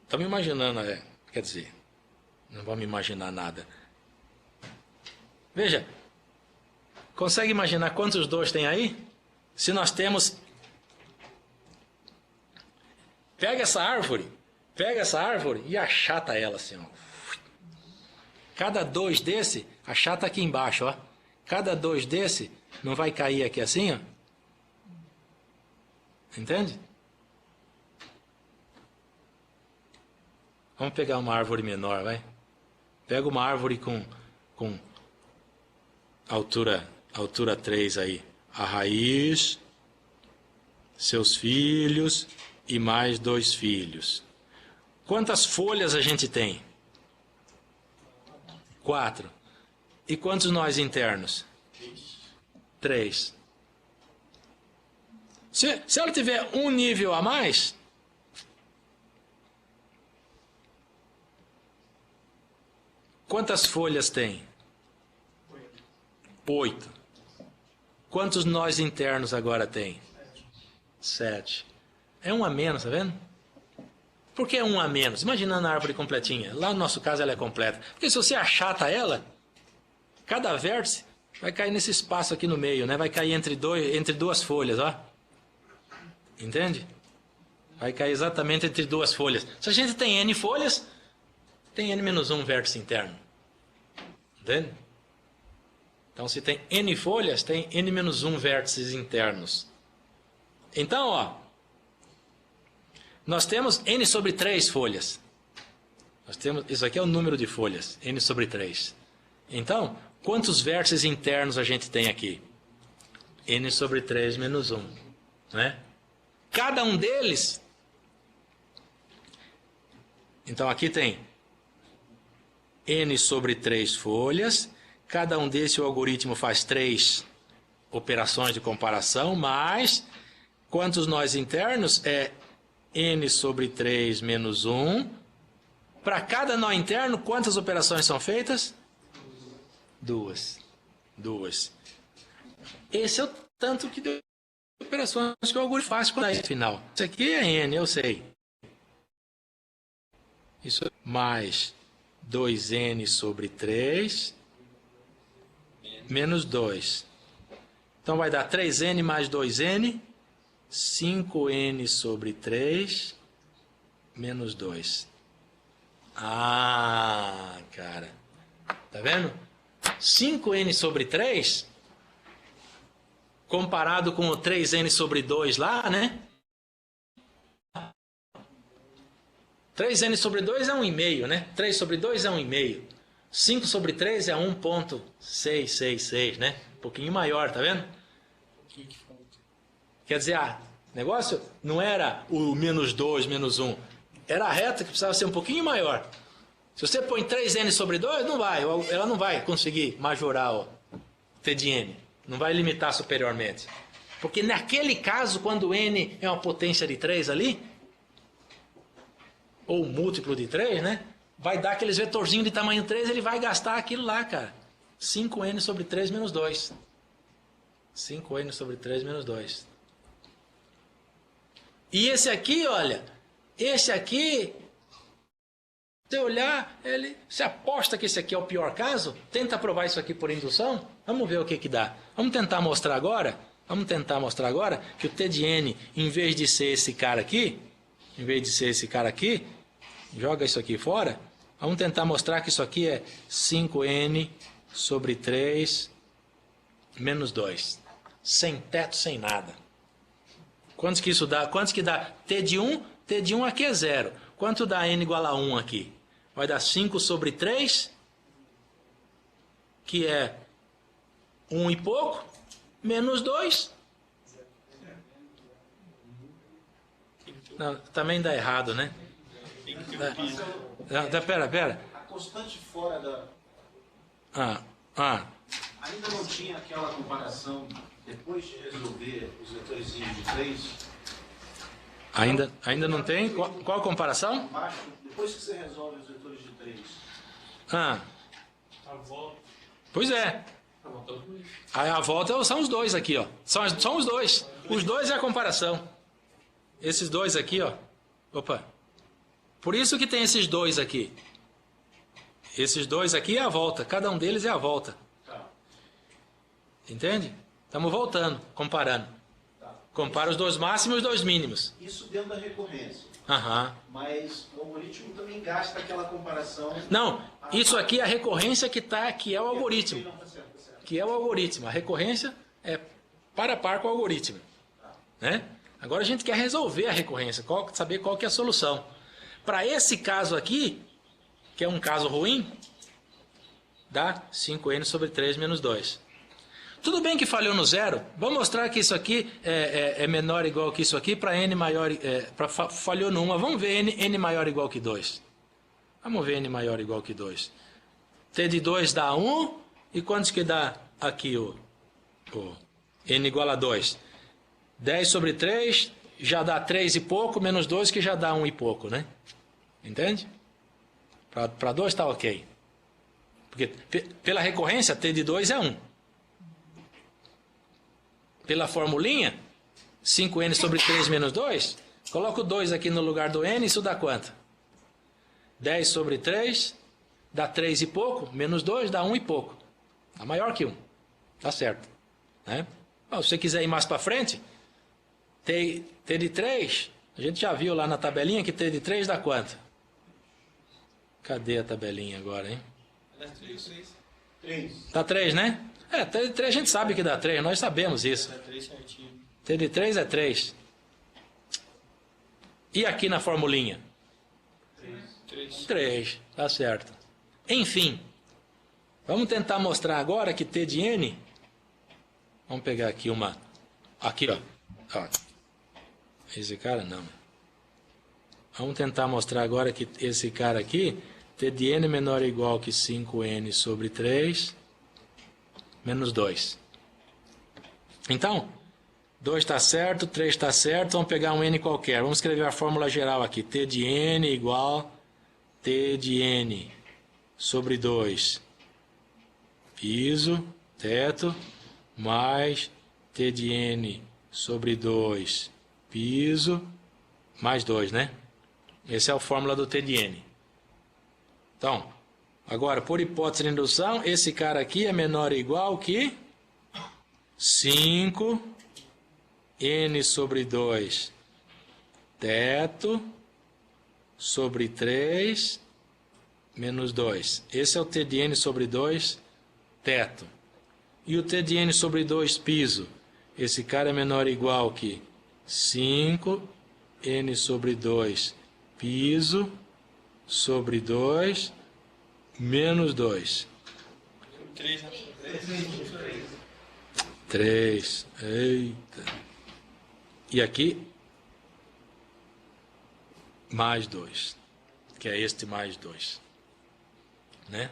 Estamos imaginando, quer dizer, não vamos imaginar nada. Veja, consegue imaginar quantos 2 tem aí? Se nós temos... Pega essa árvore e achata ela assim, ó. Cada 2 desse, achata aqui embaixo, ó. Cada 2 desse não vai cair aqui assim, ó. Entende? Vamos pegar uma árvore menor, vai. Pega uma árvore com altura 3 aí. A raiz, seus filhos e mais 2 filhos. Quantas folhas a gente tem? 4. E quantos nós internos? 3. Se ela tiver um nível a mais... Quantas folhas tem? 8. Quantos nós internos agora tem? 7. É um a menos, tá vendo? Por que é um a menos? Imaginando a árvore completinha. Lá no nosso caso ela é completa. Porque se você achata ela, cada vértice vai cair nesse espaço aqui no meio, né? Vai cair entre 2 folhas, ó. Entende? Vai cair exatamente entre 2 folhas. Se a gente tem N folhas... tem N-1 vértice interno. Entende? Então, se tem N folhas, tem N-1 vértices internos. Então, ó, nós temos N sobre 3 folhas. Isso aqui é o número de folhas, N sobre 3. Então, quantos vértices internos a gente tem aqui? N sobre 3 menos 1. Né? Cada um deles... Então, aqui tem... N sobre 3 folhas, cada um desse o algoritmo faz 3 operações de comparação, mais quantos nós internos é N sobre 3 menos 1. Para cada nó interno, quantas operações são feitas? 2. Esse é o tanto que de operações que o algoritmo faz com o final. Isso aqui é N, eu sei. Isso mais... 2N sobre 3 menos 2. Então vai dar 3N mais 2N, 5N sobre 3 menos 2. Ah, cara. Tá vendo? 5N sobre 3, comparado com o 3N sobre 2 lá, né? 3N sobre 2 é 1,5, né? 3 sobre 2 é 1,5. 5 sobre 3 é 1,666, né? Um pouquinho maior, tá vendo? Quer dizer, o negócio não era o menos 2, menos 1. Era a reta que precisava ser um pouquinho maior. Se você põe 3N sobre 2, não vai. Ela não vai conseguir majorar o T de N. Não vai limitar superiormente. Porque naquele caso, quando N é uma potência de 3 ali... ou múltiplo de 3, né? Vai dar aqueles vetorzinhos de tamanho 3, ele vai gastar aquilo lá, cara. 5N sobre 3 menos 2. 5N sobre 3 menos 2. E esse aqui, olha, esse aqui, se você olhar, você aposta que esse aqui é o pior caso? Tenta provar isso aqui por indução? Vamos ver o que dá. Vamos tentar mostrar agora? Que o T de N, em vez de ser esse cara aqui, joga isso aqui fora. Vamos tentar mostrar que isso aqui é 5N sobre 3 menos 2. Sem teto, sem nada. Quantos que isso dá? Quantos que dá? T de 1, T de 1 aqui é 0. Quanto dá n igual a 1 aqui? Vai dar 5 sobre 3, que é 1 e pouco, menos 2. Não, também dá errado, né? Pera. A constante fora da... Ainda não tinha aquela comparação, depois de resolver os vetores de 3? Ainda não tem? Qual a comparação? Embaixo, depois que você resolve os vetores de 3. A volta. Pois é. Aí a volta são os dois aqui, ó. São os dois. Os dois é a comparação. Esses dois aqui, ó. Opa. Por isso que tem esses dois aqui. Esses dois aqui é a volta. Cada um deles é a volta. Entende? Estamos voltando, comparando. Compara os dois máximos e os dois mínimos. Isso dentro da recorrência. Mas o algoritmo também gasta aquela comparação. Não, isso aqui é a recorrência que é o algoritmo. Que é o algoritmo. A recorrência é para par com o algoritmo. Né? Agora a gente quer resolver a recorrência, saber qual que é a solução. Para esse caso aqui, que é um caso ruim, dá 5n sobre 3 menos 2. Tudo bem que falhou no zero. Vamos mostrar que isso aqui é menor ou igual que isso aqui para n maior... falhou no 1. Vamos ver n maior ou igual que 2. Vamos ver n maior ou igual que 2. T de 2 dá 1. E quantos que dá aqui o n igual a 2? 10 sobre 3 já dá 3 e pouco, menos 2 que já dá 1 e pouco, né? Entende? Para 2 está ok. Porque pela recorrência, T de 2 é 1. Pela formulinha, 5n sobre 3 menos 2, coloca o 2 aqui no lugar do n, isso dá quanto? 10 sobre 3, dá 3 e pouco, menos 2 dá 1 e pouco. Dá maior que 1. Tá certo. Né? Bom, se você quiser ir mais para frente, T de 3, a gente já viu lá na tabelinha que T de 3 dá quanto? Cadê a tabelinha agora, hein? 3. Dá 3, né? T de 3 a gente sabe que dá 3, nós sabemos isso. T de 3 é 3. E aqui na formulinha? 3, tá certo. Enfim, vamos tentar mostrar agora que T de n... Vamos pegar aqui uma... Aqui, ó. Esse cara não. Vamos tentar mostrar agora que esse cara aqui, T de n menor ou igual que 5n sobre 3... menos 2. Então, 2 está certo, 3 está certo, vamos pegar um n qualquer. Vamos escrever a fórmula geral aqui. T de n igual T de n sobre 2. Piso, teto, mais T de n sobre 2. Piso, mais 2, né? Essa é a fórmula do T de n. Então... Agora, por hipótese de indução, esse cara aqui é menor ou igual que 5 n sobre 2 teto sobre 3 menos 2. Esse é o T de n sobre 2 teto. E o T de n sobre 2 piso? Esse cara é menor ou igual que 5 n sobre 2 piso sobre 2 menos 2. 3. Eita. E aqui, mais 2. Que é este mais 2. Né?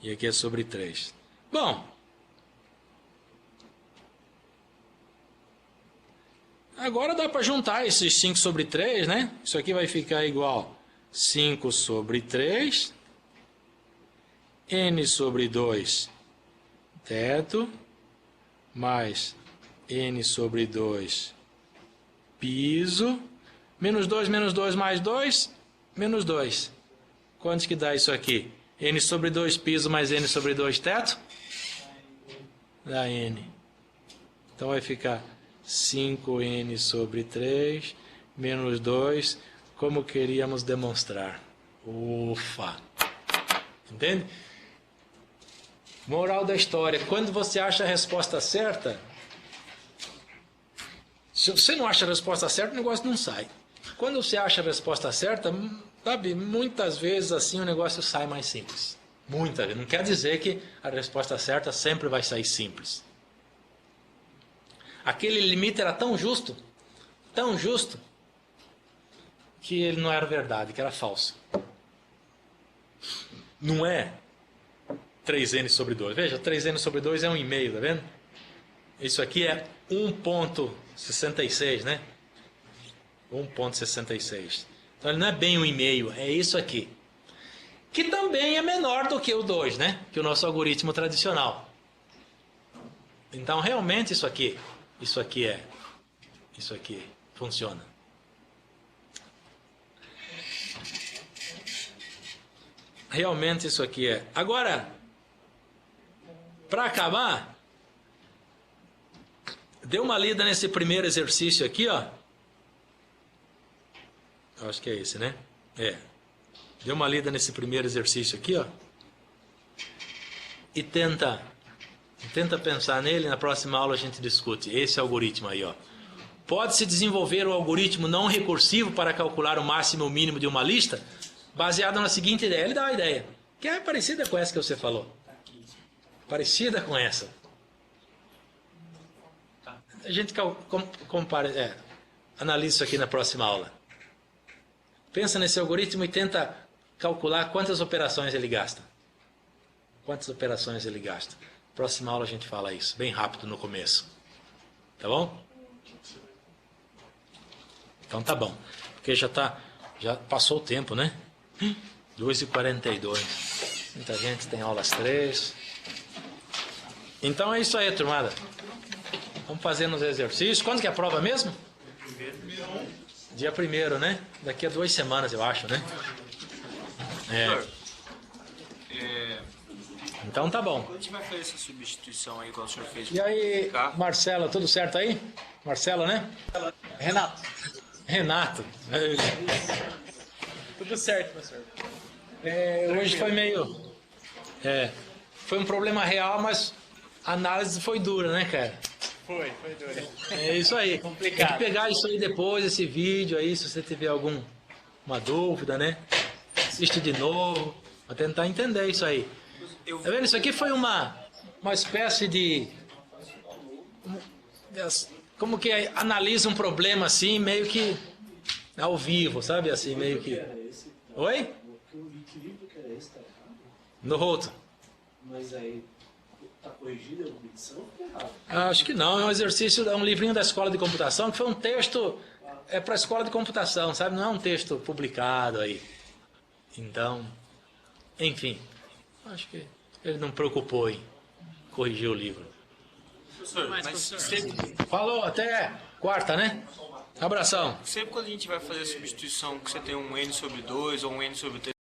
E aqui é sobre 3. Bom. Agora dá para juntar esses 5 sobre 3, né? Isso aqui vai ficar igual 5 sobre 3, n sobre 2 teto, mais n sobre 2 piso, menos 2 mais 2, menos 2. Quantos que dá isso aqui? N sobre 2 piso mais n sobre 2 teto? Dá n. Então vai ficar 5n sobre 3, menos 2, como queríamos demonstrar. Ufa! Entende? Moral da história, quando você acha a resposta certa, se você não acha a resposta certa, o negócio não sai. Quando você acha a resposta certa, sabe, muitas vezes assim o negócio sai mais simples. Muitas vezes. Não quer dizer que a resposta certa sempre vai sair simples. Aquele limite era tão justo, que ele não era verdade, que era falso. Não é 3n sobre 2. Veja, 3n sobre 2 é 1,5, tá vendo? Isso aqui é 1,66, né? 1,66. Então ele não é bem 1,5, é isso aqui. Que também é menor do que o 2, né? Que o nosso algoritmo tradicional. Então realmente isso aqui funciona. Realmente isso aqui é. Agora, para acabar, dê uma lida nesse primeiro exercício aqui, ó. Eu acho que é esse, né? É. Dê uma lida nesse primeiro exercício aqui, ó. E tenta pensar nele. Na próxima aula a gente discute esse algoritmo aí, ó. Pode-se desenvolver o algoritmo não recursivo para calcular o máximo e o mínimo de uma lista, baseado na seguinte ideia. Ele dá uma ideia, que é parecida com essa que você falou. Parecida com essa. A gente analisa isso aqui na próxima aula. Pensa nesse algoritmo e tenta calcular quantas operações ele gasta. Quantas operações ele gasta. Próxima aula a gente fala isso, bem rápido no começo. Tá bom? Então tá bom. Porque já passou o tempo, né? 2h42. Muita gente tem aulas 3. Então é isso aí, turmada. Vamos fazendo os exercícios. Quando que é a prova mesmo? Dia 1º, né? Daqui a 2 semanas, eu acho, né? Então tá bom. Quando a gente vai fazer essa substituição aí, qual o senhor fez? E aí, Marcela, tudo certo aí? Marcela, né? Renato. Tudo certo, professor. Hoje foi meio... foi um problema real, mas a análise foi dura, né, cara? Foi duro. É isso aí. Complicado. Tem que pegar isso aí depois, esse vídeo aí, se você tiver alguma dúvida, né? Assiste de novo, para tentar entender isso aí. Tá vendo? Isso aqui foi uma espécie de... Como que analisa um problema assim, meio que ao vivo, sabe? Assim, meio que... Oi? O equilíbrio que era esse está errado? No roto. Mas aí está corrigida a medição ou está errado? Acho que não, é um exercício, é um livrinho da escola de computação, que foi um texto, para a escola de computação, sabe? Não é um texto publicado aí. Então, enfim, acho que ele não preocupou em corrigir o livro. Professor, mas sempre, Falou, até quarta, né? Abração. sempre quando a gente vai fazer a substituição, que você tem um n sobre 2 ou um n sobre 3,